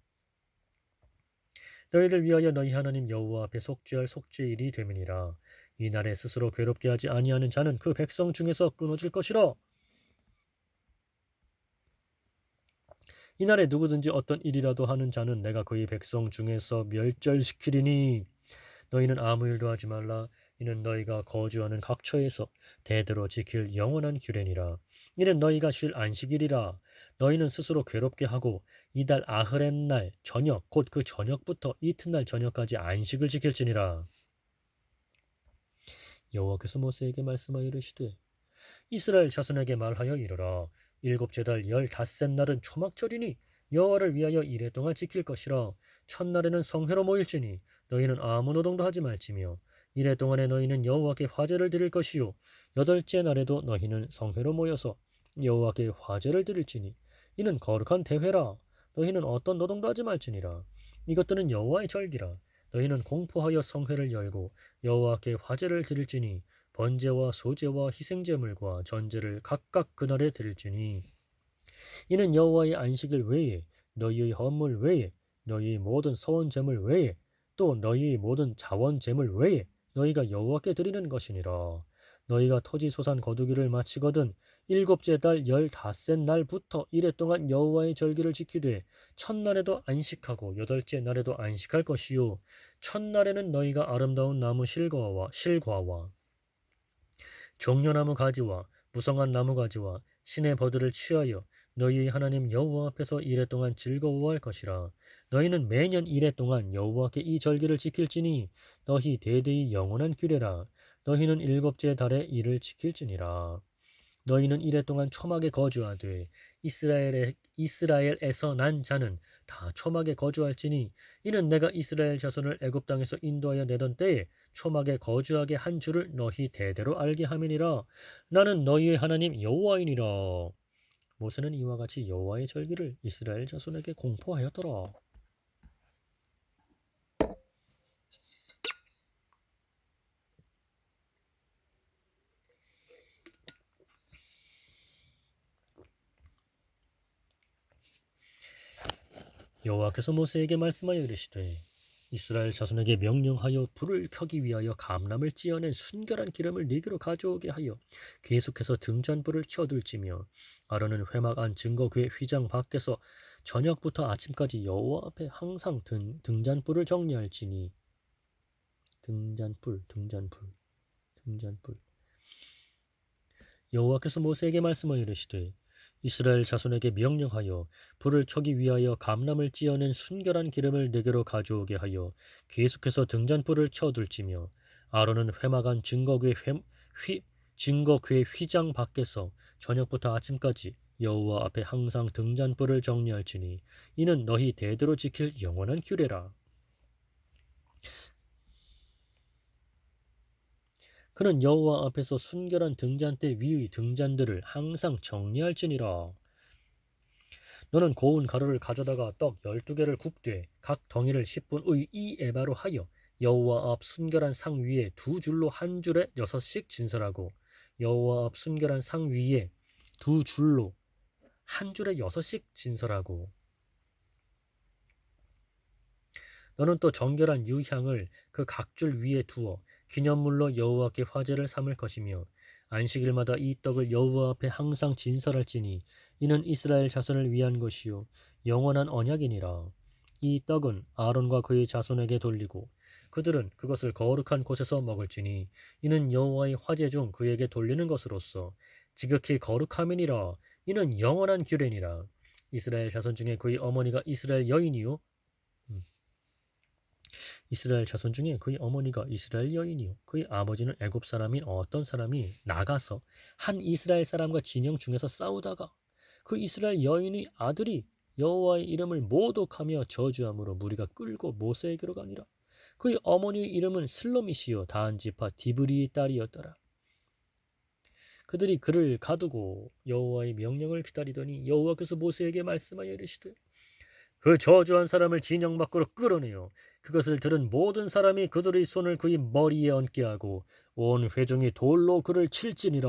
S1: 너희를 위하여 너희 하나님 여호와 앞에 속죄할 속죄일이 됨이니라. 이 날에 스스로 괴롭게 하지 아니하는 자는 그 백성 중에서 끊어질 것이라. 이 날에 누구든지 어떤 일이라도 하는 자는 내가 그의 백성 중에서 멸절시키리니 너희는 아무 일도 하지 말라. 이는 너희가 거주하는 각처에서 대대로 지킬 영원한 규례니라. 이는 너희가 쉴 안식일이라. 너희는 스스로 괴롭게 하고 이달 아흐렛 날 저녁 곧 그 저녁부터 이튿날 저녁까지 안식을 지킬지니라. 여호와께서 모세에게 말씀하여 이르시되 이스라엘 자손에게 말하여 이르라. 일곱째 달 15셋 날은 초막절이니 여호와를 위하여 이래 동안 지킬 것이라. 첫날에는 성회로 모일지니 너희는 아무 노동도 하지 말지며 이래 동안에 너희는 여호와께 화제를 드릴 것이요 여덟째 날에도 너희는 성회로 모여서 여호와께 화제를 드릴지니 이는 거룩한 대회라. 너희는 어떤 노동도 하지 말지니라. 이것들은 여호와의 절기라. 너희는 공포하여 성회를 열고 여호와께 화제를 드릴지니 번제와 소제와 희생제물과 전제를 각각 그날에 드릴지니 이는 여호와의 안식일 외에 너희의 헌물 외에 너희의 모든 서원 제물 외에 또 너희의 모든 자원 재물 외에 너희가 여호와께 드리는 것이니라. 너희가 토지 소산 거두기를 마치거든 일곱째 달 15셋 날부터 이래 동안 여호와의 절기를 지키되 첫날에도 안식하고 여덟째 날에도 안식할 것이요 첫날에는 너희가 아름다운 나무 실과와 종려나무 가지와 무성한 나무 가지와 신의 버들을 취하여 너희의 하나님 여호와 앞에서 이래 동안 즐거워할 것이라. 너희는 매년 이래 동안 여호와께 이 절기를 지킬지니 너희 대대의 영원한 규례라. 너희는 일곱째 달에 이를 지킬지니라. 너희는 이래 동안 초막에 거주하되 이스라엘에서 난 자는 다 초막에 거주할지니 이는 내가 이스라엘 자손을 애굽 땅에서 인도하여 내던 때에 초막에 거주하게 한 줄을 너희 대대로 알게 함이니라. 나는 너희의 하나님 여호와이니라. 모세는 이와 같이 여호와의 절기를 이스라엘 자손에게 공포하였더라. 여호와께서 모세에게 말씀하여 이르시되 이스라엘 자손에게 명령하여 불을 켜기 위하여 감람을 찌어낸 순결한 기름을 네게로 가져오게 하여 계속해서 등잔불을 켜둘지며 아론은 회막 안 증거궤 휘장 밖에서 저녁부터 아침까지 여호와 앞에 항상 등잔불을 정리할지니 등잔불 여호와께서 모세에게 말씀하여 이르시되 이스라엘 자손에게 명령하여 불을 켜기 위하여 감람을 찌어낸 순결한 기름을 네게로 가져오게 하여 계속해서 등잔불을 켜둘지며 아론은 회막안 증거궤 휘장 밖에서 저녁부터 아침까지 여호와 앞에 항상 등잔불을 정리할지니 이는 너희 대대로 지킬 영원한 규례라. 그는 여호와 앞에서 순결한 등잔대 위의 등잔들을 항상 정리할지니라. 너는 고운 가루를 가져다가 떡 12개를 굽되 각 덩이를 10분의 이 에바로 하여 여호와 앞 순결한 상 위에 두 줄로 한 줄에 6씩 진설하고 여호와 앞 순결한 상 위에 두 줄로 한 줄에 6씩 진설하고 너는 또 정결한 유향을 그 각 줄 위에 두어 기념물로 여호와께 화제를 삼을 것이며 안식일마다 이 떡을 여호와 앞에 항상 진설할지니 이는 이스라엘 자손을 위한 것이요 영원한 언약이니라. 이 떡은 아론과 그의 자손에게 돌리고 그들은 그것을 거룩한 곳에서 먹을지니 이는 여호와의 화제 중 그에게 돌리는 것으로서 지극히 거룩함이니라. 이는 영원한 규례니라. 이스라엘 자손 중에 그의 어머니가 이스라엘 여인이요 이스라엘 자손 중에 그의 어머니가 이스라엘 여인이요 그의 아버지는 애굽 사람인 어떤 사람이 나가서 한 이스라엘 사람과 진영 중에서 싸우다가 그 이스라엘 여인의 아들이 여호와의 이름을 모독하며 저주함으로 무리가 끌고 모세에게로 가니라. 그의 어머니의 이름은 슬로미시요 다한 지파 디브리의 딸이었더라. 그들이 그를 가두고 여호와의 명령을 기다리더니 여호와께서 모세에게 말씀하여 이르시되 그 저주한 사람을 진영 밖으로 끌어내어 그것을 들은 모든 사람이 그들의 손을 그의 머리에 얹게 하고 온 회중이 돌로 그를 칠지니라.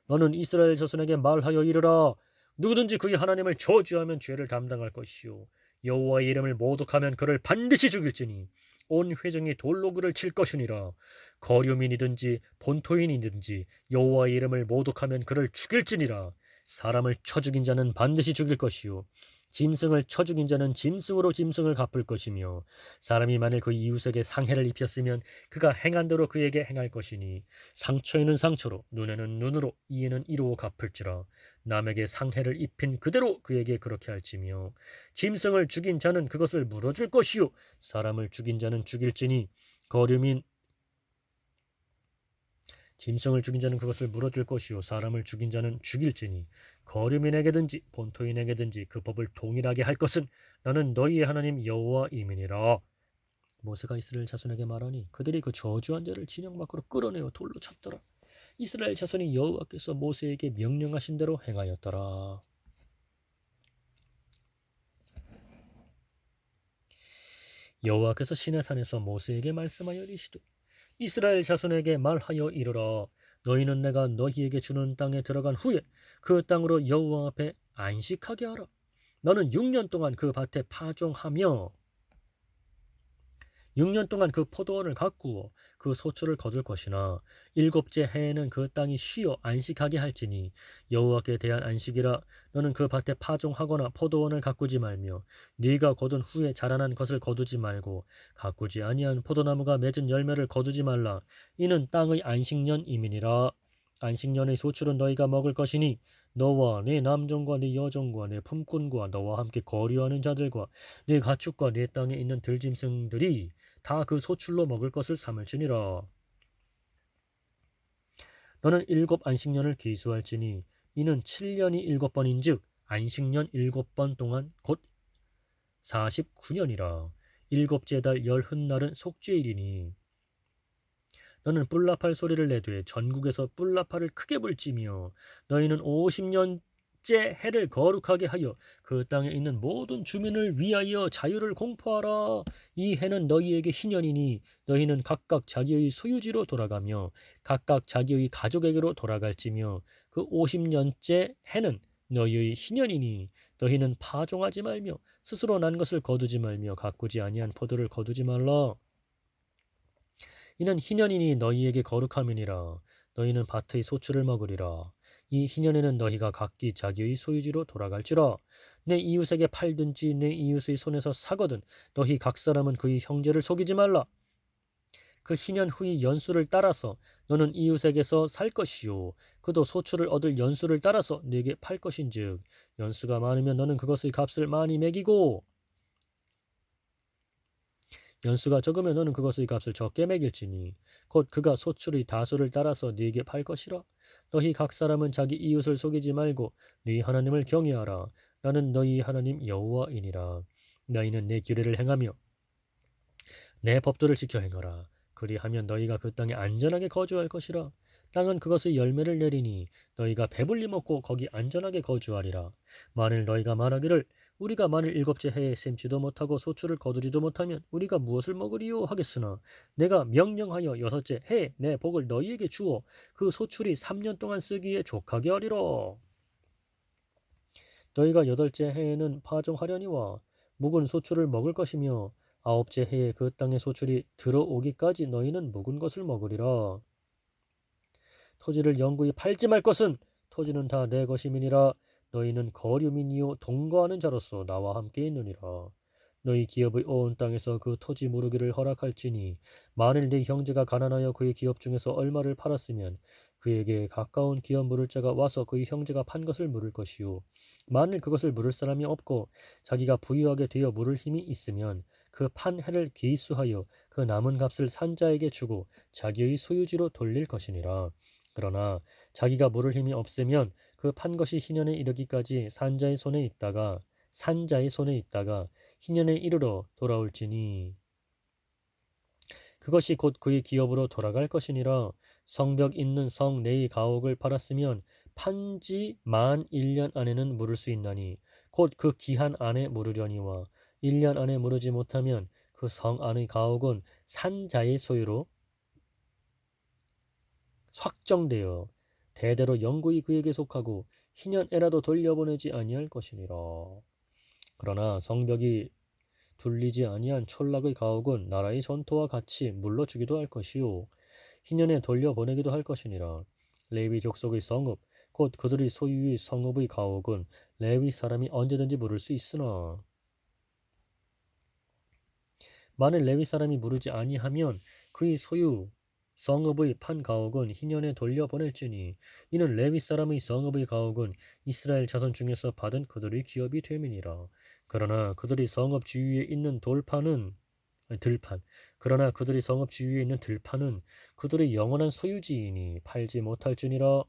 S1: 너는 이스라엘 자손에게 말하여 이르라. 누구든지 그의 하나님을 저주하면 죄를 담당할 것이요 여호와의 이름을 모독하면 그를 반드시 죽일지니 온 회중이 돌로 그를 칠 것이니라. 거류민이든지 본토인이든지 여호와의 이름을 모독하면 그를 죽일지니라. 사람을 쳐 죽인 자는 반드시 죽일 것이요 짐승을 쳐 죽인 자는 짐승으로 짐승을 갚을 것이며 사람이 만일 그 이웃에게 상해를 입혔으면 그가 행한 대로 그에게 행할 것이니 상처에는 상처로 눈에는 눈으로 이에는 이로 갚을지라. 남에게 상해를 입힌 그대로 그에게 그렇게 할지며 짐승을 죽인 자는 그것을 물어줄 것이요 사람을 죽인 자는 죽일지니 거류민 짐승을 죽인 자는 그것을 물어줄 것이요 사람을 죽인 자는 죽일지니 거류민에게든지 본토인에게든지 그 법을 동일하게 할 것은 나는 너희의 하나님 여호와임이니라. 모세가 이스라엘 자손에게 말하니 그들이 그 저주한 자를 진영 밖으로 끌어내어 돌로 쳤더라. 이스라엘 자손이 여호와께서 모세에게 명령하신 대로 행하였더라. 여호와께서 시내산에서 모세에게 말씀하여 이르시되 이스라엘 자손에게 말하여 이르라. 너희는 내가 너희에게 주는 땅에 들어간 후에 그 땅으로 여호와 앞에 안식하게 하라. 너는 6년 동안 그 밭에 파종하며 6년 동안 그 포도원을 가꾸어 그 소출을 거둘 것이나 일곱째 해에는 그 땅이 쉬어 안식하게 할지니 여호와께 대한 안식이라. 너는 그 밭에 파종하거나 포도원을 가꾸지 말며 네가 거둔 후에 자라난 것을 거두지 말고 가꾸지 아니한 포도나무가 맺은 열매를 거두지 말라. 이는 땅의 안식년임이니라. 안식년의 소출은 너희가 먹을 것이니 너와 네 남종과 네 여종과 네 품꾼과 너와 함께 거류하는 자들과 네 가축과 네 땅에 있는 들짐승들이 다 그 소출로 먹을 것을 삼을지니라. 너는 일곱 안식년을 기수할지니 이는 7년이 일곱 번인즉 안식년 일곱 번 동안 곧 49년이라. 일곱째 달 열흔날은 속죄일이니 너는 뿔라팔 소리를 내되 전국에서 뿔라팔을 크게 불지며 너희는 50년째 해를 거룩하게 하여 그 땅에 있는 모든 주민을 위하여 자유를 공포하라. 이 해는 너희에게 희년이니 너희는 각각 자기의 소유지로 돌아가며 각각 자기의 가족에게로 돌아갈지며 그 50년째 해는 너희의 희년이니 너희는 파종하지 말며 스스로 난 것을 거두지 말며 가꾸지 아니한 포도를 거두지 말라. 이는 희년이니 너희에게 거룩함이니라. 너희는 밭의 소출을 먹으리라. 이 희년에는 너희가 각기 자기의 소유지로 돌아갈지라. 내 이웃에게 팔든지 내 이웃의 손에서 사거든 너희 각 사람은 그의 형제를 속이지 말라. 그 희년 후의 연수를 따라서 너는 이웃에게서 살 것이요 그도 소출을 얻을 연수를 따라서 네게 팔 것인즉 연수가 많으면 너는 그것의 값을 많이 매기고 연수가 적으면 너는 그것의 값을 적게 매길지니 곧 그가 소출의 다수를 따라서 네게 팔 것이라. 너희 각 사람은 자기 이웃을 속이지 말고 네 하나님을 경외하라. 나는 너희 하나님 여호와이니라. 너희는 내 규례를 행하며 내 법도를 지켜 행하라. 그리하면 너희가 그 땅에 안전하게 거주할 것이라. 땅은 그것의 열매를 내리니 너희가 배불리 먹고 거기 안전하게 거주하리라. 만일 너희가 말하기를 우리가 만일 일곱째 해에 셈지도 못하고 소출을 거두지도 못하면 우리가 무엇을 먹으리요 하겠으나 내가 명령하여 여섯째 해에 내 복을 너희에게 주어 그 소출이 3년 동안 쓰기에 족하게 하리라. 너희가 여덟째 해에는 파종하려니와 묵은 소출을 먹을 것이며 아홉째 해에 그 땅의 소출이 들어오기까지 너희는 묵은 것을 먹으리라. 토지를 영구히 팔지 말 것은 토지는 다 내 것임이니라. 너희는 거류민이요 동거하는 자로서 나와 함께 있느니라. 너희 기업의 온 땅에서 그 토지 무르기를 허락할지니 만일 네 형제가 가난하여 그의 기업 중에서 얼마를 팔았으면 그에게 가까운 기업 물을 자가 와서 그의 형제가 판 것을 물을 것이요 만일 그것을 물을 사람이 없고 자기가 부유하게 되어 물을 힘이 있으면 그 판 해를 기수하여 그 남은 값을 산자에게 주고 자기의 소유지로 돌릴 것이니라. 그러나 자기가 물을 힘이 없으면 그 판 것이 희년에 이르기까지 산자의 손에 있다가 희년에 이르러 돌아올지니 그것이 곧 그의 기업으로 돌아갈 것이니라. 성벽 있는 성 내의 가옥을 팔았으면 판지 만 1년 안에는 물을 수 있나니 곧 그 기한 안에 물으려니와 1년 안에 물으지 못하면 그 성 안의 가옥은 산자의 소유로 확정되어 대대로 영구히 그에게 속하고 희년에라도 돌려보내지 아니할 것이니라. 그러나 성벽이 둘리지 아니한 촌락의 가옥은 나라의 전토와 같이 물러주기도 할 것이요 희년에 돌려보내기도 할 것이니라. 레위 족속의 성읍 곧 그들의 소유의 성읍의 가옥은 레위 사람이 언제든지 물을 수 있으나 만일 레위 사람이 물으지 아니하면 그의 소유 성읍의 판 가옥은 희년에 돌려보낼지니 이는 레위 사람의 성읍의 가옥은 이스라엘 자손 중에서 받은 그들의 기업이 됨이니라. 그러나 그들이 성읍 주위에 있는 돌판은 들판 그러나 그들이 성읍 주위에 있는 들판은 그들의 영원한 소유지이니 팔지 못할지니라.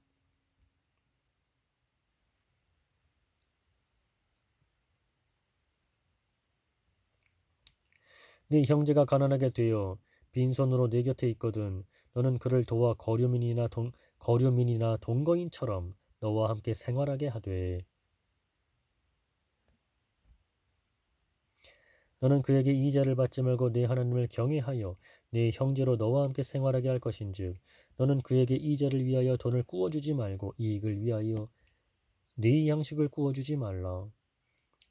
S1: 네 형제가 가난하게 되어 빈손으로 네 곁에 있거든 너는 그를 도와 거류민이나 동거인처럼 너와 함께 생활하게 하되 너는 그에게 이자를 받지 말고 네 하나님을 경외하여 네 형제로 너와 함께 생활하게 할 것인즉 너는 그에게 이자를 위하여 돈을 꾸어주지 말고 이익을 위하여 네 양식을 꾸어주지 말라.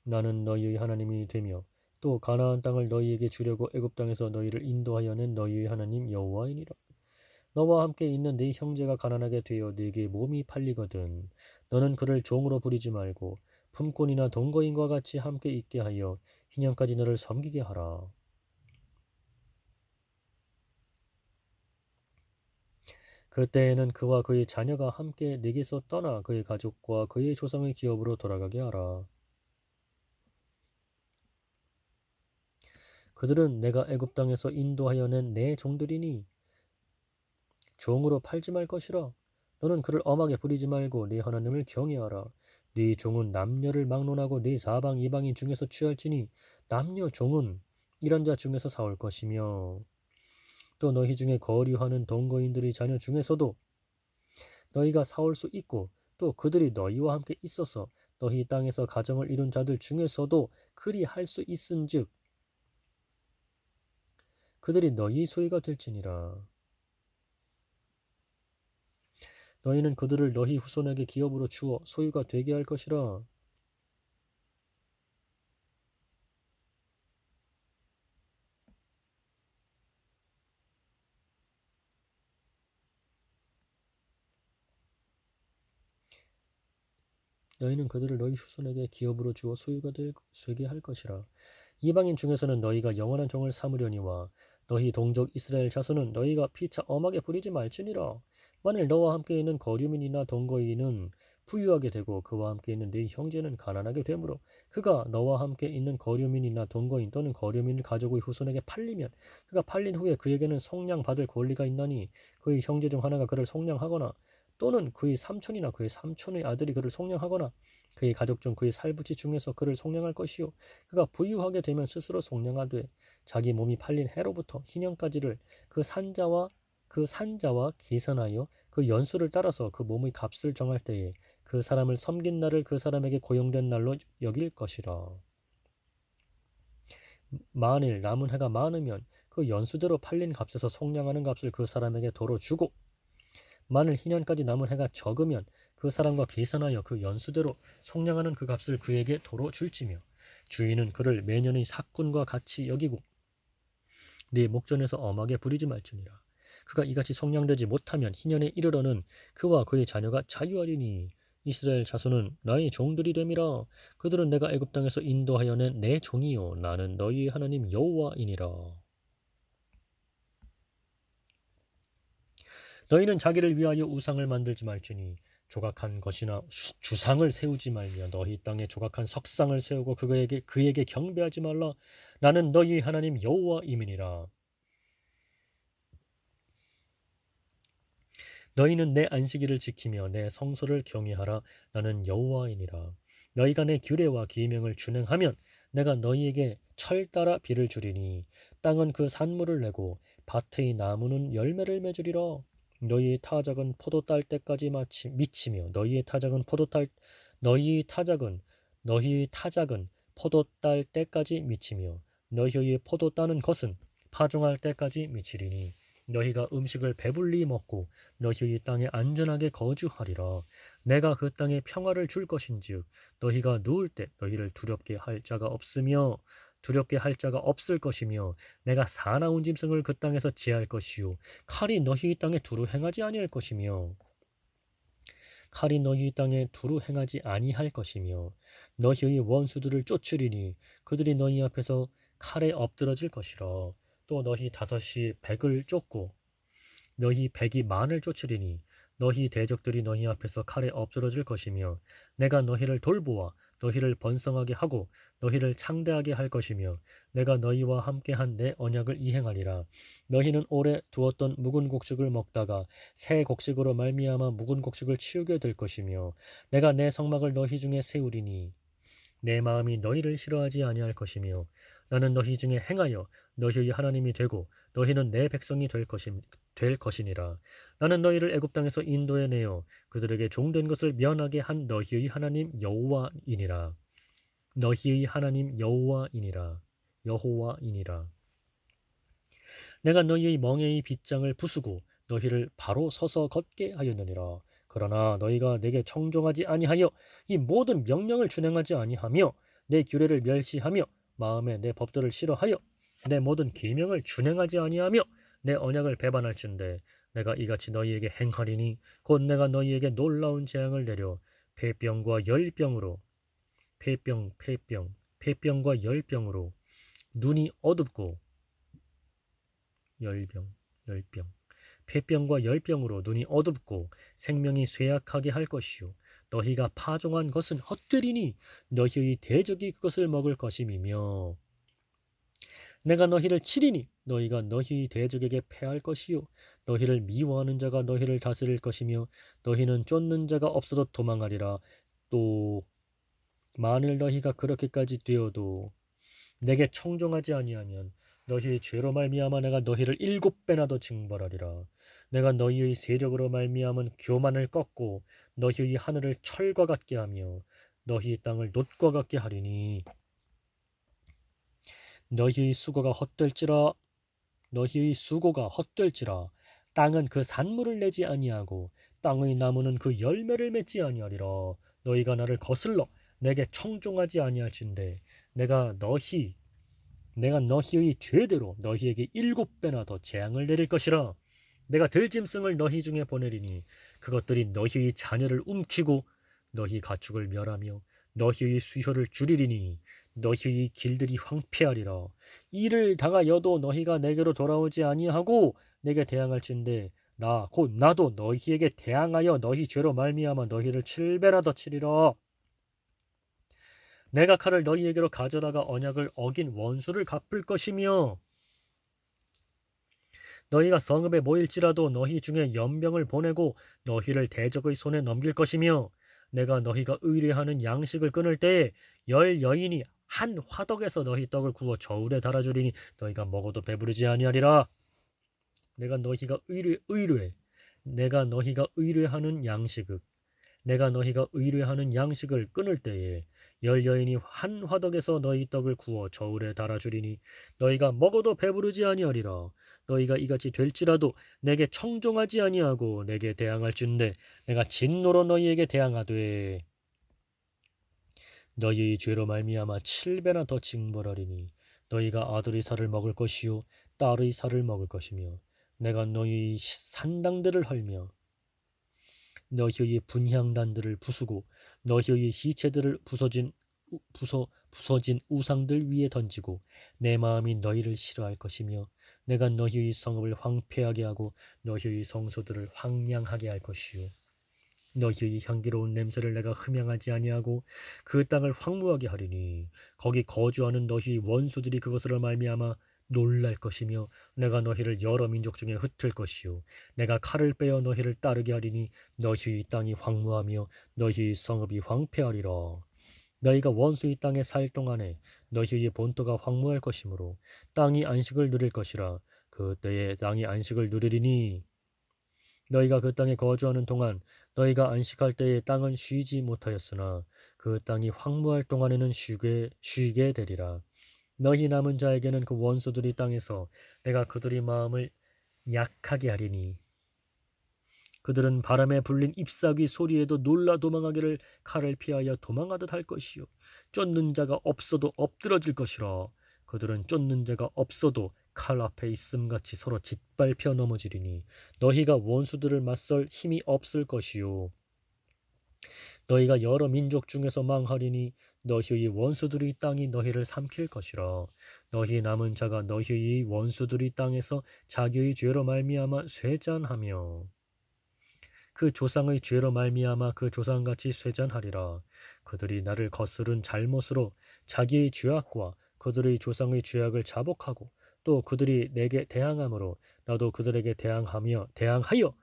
S1: 나는 너희의 하나님이 되며 또 가나안 땅을 너희에게 주려고 애굽 땅에서 너희를 인도하여 낸 너희의 하나님 여호와이니라. 너와 함께 있는 네 형제가 가난하게 되어 네게 몸이 팔리거든 너는 그를 종으로 부리지 말고 품꾼이나 동거인과 같이 함께 있게 하여 희년까지 너를 섬기게 하라. 그때에는 그와 그의 자녀가 함께 네게서 떠나 그의 가족과 그의 조상의 기업으로 돌아가게 하라. 그들은 내가 애굽 땅에서 인도하여 낸 내 종들이니 종으로 팔지 말 것이라. 너는 그를 엄하게 부리지 말고 네 하나님을 경외하라. 네 종은 남녀를 막론하고 네 사방 이방인 중에서 취할지니 남녀 종은 이런 자 중에서 사올 것이며 또 너희 중에 거류하는 동거인들의 자녀 중에서도 너희가 사올 수 있고 또 그들이 너희와 함께 있어서 너희 땅에서 가정을 이룬 자들 중에서도 그리 할 수 있은즉 그들이 너희 소유가 될지니라. 너희는 그들을 너희 후손에게 기업으로 주어 소유가 되게 할 것이라. 너희는 그들을 너희 후손에게 기업으로 주어 소유가 되게 할 것이라. 이방인 중에서는 너희가 영원한 종을 삼으려니와 너희 동족 이스라엘 자손은 너희가 피차 엄하게 부리지 말지니라. 만일 너와 함께 있는 거류민이나 동거인은 부유하게 되고 그와 함께 있는 네 형제는 가난하게 되므로 그가 너와 함께 있는 거류민이나 동거인 또는 거류민 가족의 후손에게 팔리면 그가 팔린 후에 그에게는 속량받을 권리가 있나니 그의 형제 중 하나가 그를 속량하거나 또는 그의 삼촌이나 그의 삼촌의 아들이 그를 속량하거나 그의 가족 중 그의 살부치 중에서 그를 속량할 것이요 그가 부유하게 되면 스스로 속량하되 자기 몸이 팔린 해로부터 희년까지를 그 산자와 계산하여 그 연수를 따라서 그 몸의 값을 정할 때에 그 사람을 섬긴 날을 그 사람에게 고용된 날로 여길 것이라. 만일 남은 해가 많으면 그 연수대로 팔린 값에서 속량하는 값을 그 사람에게 도로 주고 만일 희년까지 남은 해가 적으면 그 사람과 계산하여 그 연수대로 속량하는 그 값을 그에게 도로 줄지며 주인은 그를 매년의 삭군과 같이 여기고 네 목전에서 엄하게 부리지 말지니라. 그가 이같이 속량되지 못하면 희년에 이르러는 그와 그의 자녀가 자유하리니 이스라엘 자손은 나의 종들이 됨이라. 그들은 내가 애굽 땅에서 인도하여 낸 내 종이요 나는 너희의 하나님 여호와이니라. 너희는 자기를 위하여 우상을 만들지 말지니 조각한 것이나 주상을 세우지 말며 너희 땅에 조각한 석상을 세우고 그에게 경배하지 말라. 나는 너희 하나님 여호와이니라. 너희는 내 안식일을 지키며 내 성소를 경외하라. 나는 여호와이니라. 너희가 내 규례와 계명을 준행하면 내가 너희에게 철 따라 비를 주리니 땅은 그 산물을 내고 밭의 나무는 열매를 맺으리라. 너희의 타작은 포도 딸 때까지 미치며 너희의 타작은 포도 딸 때까지 미치며 너희의 포도 따는 것은 파종할 때까지 미치리니 너희가 음식을 배불리 먹고 너희의 땅에 안전하게 거주하리라. 내가 그 땅에 평화를 줄 것인즉 너희가 누울 때 너희를 두렵게 할 자가 없을 것이며 내가 사나운 짐승을 그 땅에서 제할 것이요 칼이 너희 땅에 두루 행하지 아니할 것이며 칼이 너희 땅에 두루 행하지 아니할 것이며 너희의 원수들을 쫓으리니 그들이 너희 앞에서 칼에 엎드러질 것이라. 또 너희 다섯이 백을 쫓고 너희 백이 만을 쫓으리니 너희 대적들이 너희 앞에서 칼에 엎드러질 것이며 내가 너희를 돌보아 너희를 번성하게 하고 너희를 창대하게 할 것이며 내가 너희와 함께한 내 언약을 이행하리라. 너희는 오래 두었던 묵은 곡식을 먹다가 새 곡식으로 말미암아 묵은 곡식을 치우게 될 것이며 내가 내 성막을 너희 중에 세우리니 내 마음이 너희를 싫어하지 아니할 것이며 나는 너희 중에 행하여 너희의 하나님이 되고 너희는 내 백성이 될 것이니라. 나는 너희를 애굽 땅에서 인도해 내어 그들에게 종된 것을 면하게 한 너희의 하나님 여호와이니라. 너희의 하나님 여호와이니라. 내가 너희의 멍에의 빗장을 부수고 너희를 바로 서서 걷게 하였느니라. 그러나 너희가 내게 청종하지 아니하여 이 모든 명령을 준행하지 아니하며 내 규례를 멸시하며 마음에 내 법도를 싫어하여 내 모든 계명을 준행하지 아니하며 내 언약을 배반할진대 내가 이같이 너희에게 행하리니 곧 내가 너희에게 놀라운 재앙을 내려 폐병과 열병으로 폐병과 열병으로 눈이 어둡고 열병 폐병과 열병으로 눈이 어둡고 생명이 쇠약하게 할 것이요 너희가 파종한 것은 헛되리니 너희의 대적이 그것을 먹을 것임이며 내가 너희를 치리니 너희가 너희 대적에게 패할 것이요 너희를 미워하는 자가 너희를 다스릴 것이며 너희는 쫓는 자가 없어도 도망하리라 또 만일 너희가 그렇게까지 되어도 내게 청종하지 아니하면 너희의 죄로 말미암아 내가 너희를 7배나 더 징벌하리라. 내가 너희의 세력으로 말미암은 교만을 꺾고 너희의 하늘을 철과 같게 하며 너희의 땅을 놋과 같게 하리니 너희의 수고가 헛될지라 땅은 그 산물을 내지 아니하고 땅의 나무는 그 열매를 맺지 아니하리라. 너희가 나를 거슬러 내게 청종하지 아니할진대 내가 너희의 죄대로 너희에게 7배나 더 재앙을 내릴 것이라. 내가 들짐승을 너희 중에 보내리니 그것들이 너희의 자녀를 움키고 너희 가축을 멸하며 너희의 수효를 줄이리니 너희의 길들이 황폐하리라. 이를 당하여도 너희가 내게로 돌아오지 아니하고 내게 대항할진대 나도 너희에게 대항하여 너희 죄로 말미암아 너희를 7배나 더 치리라. 내가 칼을 너희에게로 가져다가 언약을 어긴 원수를 갚을 것이며 너희가 성읍에 모일지라도 너희 중에 연병을 보내고 너희를 대적의 손에 넘길 것이며 내가 너희가 의뢰하는 양식을 끊을 때에 10여인이 한 화덕에서 너희 떡을 구워 저울에 달아주리니 너희가 먹어도 배부르지 아니하리라. 내가 너희가 의뢰하는 양식을 끊을 때에 10여인이 한 화덕에서 너희 떡을 구워 저울에 달아주리니 너희가 먹어도 배부르지 아니하리라. 너희가 이같이 될지라도 내게 청종하지 아니하고 내게 대항할진대 내가 진노로 너희에게 대항하되 너희의 죄로 말미암아 7배나 더 징벌하리니 너희가 아들의 살을 먹을 것이요 딸의 살을 먹을 것이며 내가 너희의 산당들을 헐며 너희의 분향단들을 부수고 너희의 시체들을 부서진 우상들 위에 던지고 내 마음이 너희를 싫어할 것이며 내가 너희의 성읍을 황폐하게 하고 너희의 성소들을 황량하게 할 것이요 너희의 향기로운 냄새를 내가 흠양하지 아니하고 그 땅을 황무하게 하리니 거기 거주하는 너희의 원수들이 그것으로 말미암아 놀랄 것이며 내가 너희를 여러 민족 중에 흩을 것이요 내가 칼을 빼어 너희를 따르게 하리니 너희의 땅이 황무하며 너희의 성읍이 황폐하리라. 너희가 원수의 땅에 살 동안에 너희의 본토가 황무할 것이므로 땅이 안식을 누릴 것이라. 그때에 땅이 안식을 누리리니 너희가 그 땅에 거주하는 동안 너희가 안식할 때에 땅은 쉬지 못하였으나 그 땅이 황무할 동안에는 쉬게 되리라. 너희 남은 자에게는 그 원수들이 땅에서 내가 그들의 마음을 약하게 하리니 그들은 바람에 불린 잎사귀 소리에도 놀라 도망하기를 칼을 피하여 도망하듯 할 것이요 쫓는 자가 없어도 엎드러질 것이라. 그들은 쫓는 자가 없어도 칼 앞에 있음같이 서로 짓밟혀 넘어지리니 너희가 원수들을 맞설 힘이 없을 것이요 너희가 여러 민족 중에서 망하리니 너희의 원수들의 땅이 너희를 삼킬 것이라. 너희 남은 자가 너희의 원수들의 땅에서 자기의 죄로 말미암아 쇠잔하며 그 조상의 죄로 말미암아 그 조상같이 쇠잔하리라. 그들이 나를 거스른 잘못으로 자기의 죄악과 그들의 조상의 죄악을 자복하고 또 그들이 내게 대항함으로 나도 그들에게 대항하여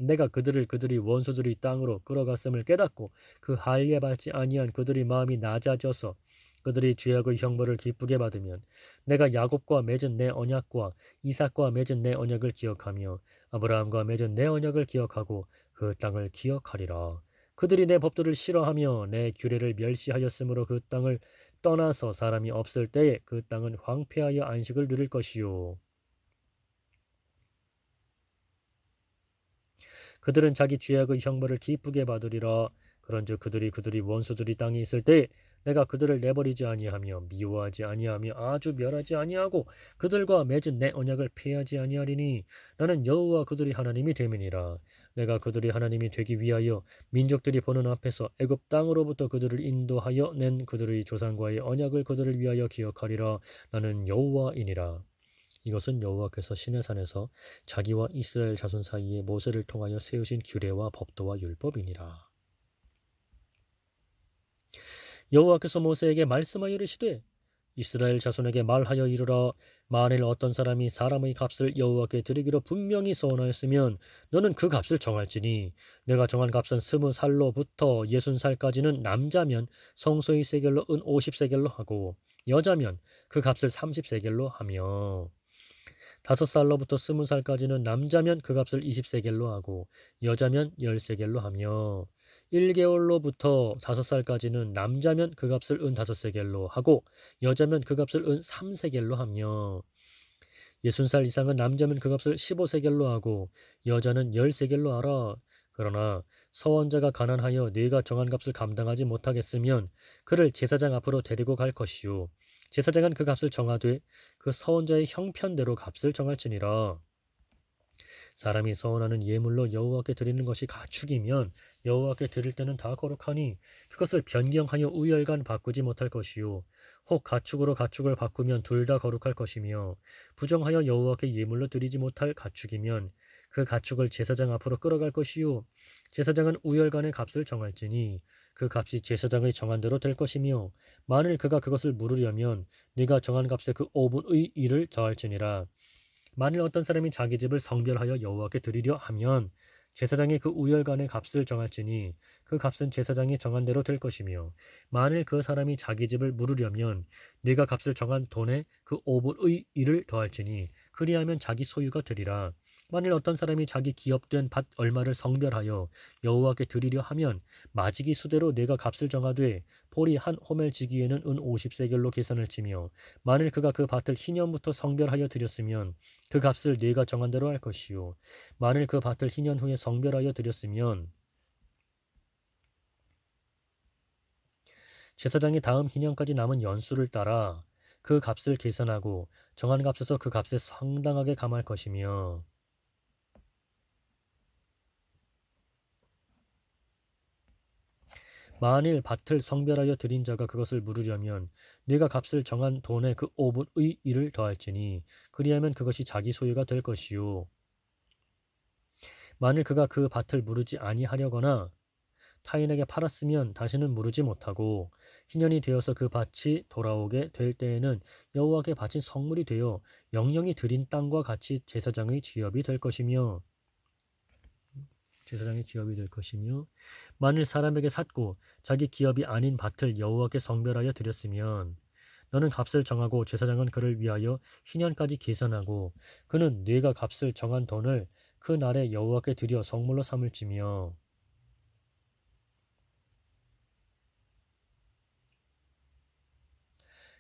S1: 내가 그들이 원수들의 땅으로 끌어갔음을 깨닫고 그 할례 받지 아니한 그들의 마음이 낮아져서 그들의 죄악의 형벌을 기쁘게 받으면 내가 야곱과 맺은 내 언약과 이삭과 맺은 내 언약을 기억하며 아브라함과 맺은 내 언약을 기억하고 그 땅을 기억하리라. 그들이 내 법도를 싫어하며 내 규례를 멸시하였으므로 그 땅을 떠나서 사람이 없을 때에 그 땅은 황폐하여 안식을 누릴 것이요 그들은 자기 죄악의 형벌을 기쁘게 받으리라. 그런즉 그들이 원수들이 땅에 있을 때 내가 그들을 내버리지 아니하며 미워하지 아니하며 아주 멸하지 아니하고 그들과 맺은 내 언약을 폐하지 아니하리니 나는 여호와 그들이 하나님이 됨이니라. 내가 그들이 하나님이 되기 위하여 민족들이 보는 앞에서 애굽 땅으로부터 그들을 인도하여 낸 그들의 조상과의 언약을 그들을 위하여 기억하리라. 나는 여호와이니라. 이것은 여호와께서 시내산에서 자기와 이스라엘 자손 사이에 모세를 통하여 세우신 규례와 법도와 율법이니라. 여호와께서 모세에게 말씀하여 이르시되 이스라엘 자손에게 말하여 이르라. 만일 어떤 사람이 사람의 값을 여호와께 드리기로 분명히 서원하였으면 너는 그 값을 정할지니 내가 정한 값은 20살로부터 60살까지는 남자면 성소의 세겔로 은 50세겔로 하고 여자면 그 값을 30세겔로 하며 5살로부터 20살까지는 남자면 그 값을 20세겔로 하고 여자면 10세겔로 하며 1개월로부터 5살까지는 남자면 그 값을 은 5세겔로 하고 여자면 그 값을 은 3세겔로 하며 60살 이상은 남자면 그 값을 15세겔로 하고 여자는 10세겔로 하라. 그러나 서원자가 가난하여 네가 정한 값을 감당하지 못하겠으면 그를 제사장 앞으로 데리고 갈 것이요 제사장은 그 값을 정하되 그 서원자의 형편대로 값을 정할지니라. 사람이 서원하는 예물로 여호와께 드리는 것이 가축이면 여호와께 드릴 때는 다 거룩하니 그것을 변경하여 우열간 바꾸지 못할 것이요 혹 가축으로 가축을 바꾸면 둘 다 거룩할 것이며 부정하여 여호와께 예물로 드리지 못할 가축이면 그 가축을 제사장 앞으로 끌어갈 것이요 제사장은 우열간의 값을 정할지니 그 값이 제사장의 정한 대로 될 것이며 만일 그가 그것을 물으려면 네가 정한 값에 그 5분의 1을 더할지니라. 만일 어떤 사람이 자기 집을 성별하여 여호와께 드리려 하면 제사장이 그 우열간의 값을 정할지니 그 값은 제사장이 정한 대로 될 것이며 만일 그 사람이 자기 집을 물으려면 네가 값을 정한 돈에 그 5분의 1을 더할지니 그리하면 자기 소유가 되리라. 만일 어떤 사람이 자기 기업된 밭 얼마를 성별하여 여호와께 드리려 하면 마지기 수대로 네가 값을 정하되 보리 한 호멜 지기에는 은 50세겔로 계산을 치며 만일 그가 그 밭을 희년부터 성별하여 드렸으면 그 값을 네가 정한 대로 할 것이요 만일 그 밭을 희년 후에 성별하여 드렸으면 제사장이 다음 희년까지 남은 연수를 따라 그 값을 계산하고 정한 값에서 그 값에 상당하게 감할 것이며 만일 밭을 성별하여 드린 자가 그것을 물으려면 네가 값을 정한 돈의 그 5분의 1을 더할지니 그리하면 그것이 자기 소유가 될 것이요 만일 그가 그 밭을 무르지 아니하려거나 타인에게 팔았으면 다시는 무르지 못하고 희년이 되어서 그 밭이 돌아오게 될 때에는 여호와께 바친 성물이 되어 영영이 드린 땅과 같이 제사장의 지업이 될 것이며 만일 사람에게 샀고 자기 기업이 아닌 밭을 여호와께 성별하여 드렸으면 너는 값을 정하고 제사장은 그를 위하여 희년까지 계산하고 그는 네가 값을 정한 돈을 그 날에 여호와께 드려 성물로 삼을지며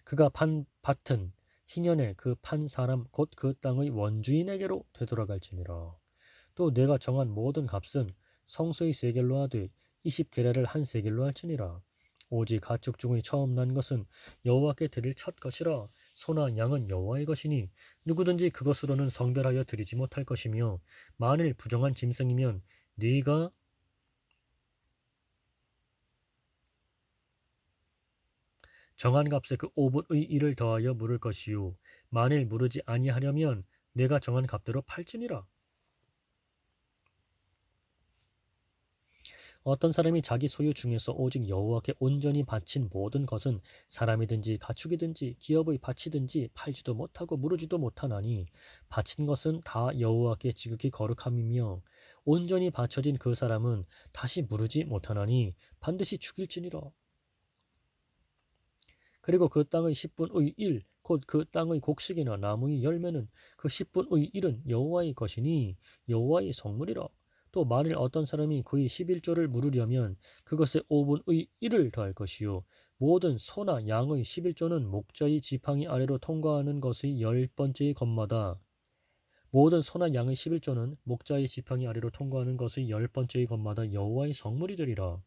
S1: 그가 판 밭은 희년에 그 판 사람 곧 그 땅의 원주인에게로 되돌아갈지니라. 또 내가 정한 모든 값은 성소의 세겔로 하되 20게라를 한 세겔로 할지니라. 오직 가축 중의 처음 난 것은 여호와께 드릴 첫 것이라. 소나 양은 여호와의 것이니 누구든지 그것으로는 성별하여 드리지 못할 것이며 만일 부정한 짐승이면 네가 정한 값에 그 5분의 1을 더하여 물을 것이요 만일 물으지 아니하려면 내가 정한 값대로 팔지니라. 어떤 사람이 자기 소유 중에서 오직 여호와께 온전히 바친 모든 것은 사람이든지 가축이든지 기업의 밭이든지 팔지도 못하고 무르지도 못하나니 바친 것은 다 여호와께 지극히 거룩함이며 온전히 바쳐진 그 사람은 다시 무르지 못하나니 반드시 죽일지니라. 그리고 그 땅의 10분의 1, 곧 그 땅의 곡식이나 나무의 열매는 그 10분의 1은 여호와의 것이니 여호와의 성물이라. 또 만일 어떤 사람이 그의 11조를 물으려면 그것의 5분의 1을 더할 것이요 모든 소나 양의 11조는 목자의 지팡이 아래로 통과하는 것의 10번째의 것마다 모든 소나 양의 11조는 목자의 지팡이 아래로 통과하는 것의 10번째의 것마다 여호와의 성물이 되리라.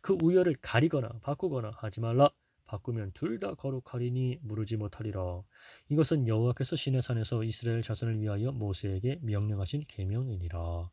S1: 그 우열을 가리거나 바꾸거나 하지 말라. 바꾸면 둘 다 거룩하리니 무르지 못하리라. 이것은 여호와께서 시내산에서 이스라엘 자손을 위하여 모세에게 명령하신 계명이니라.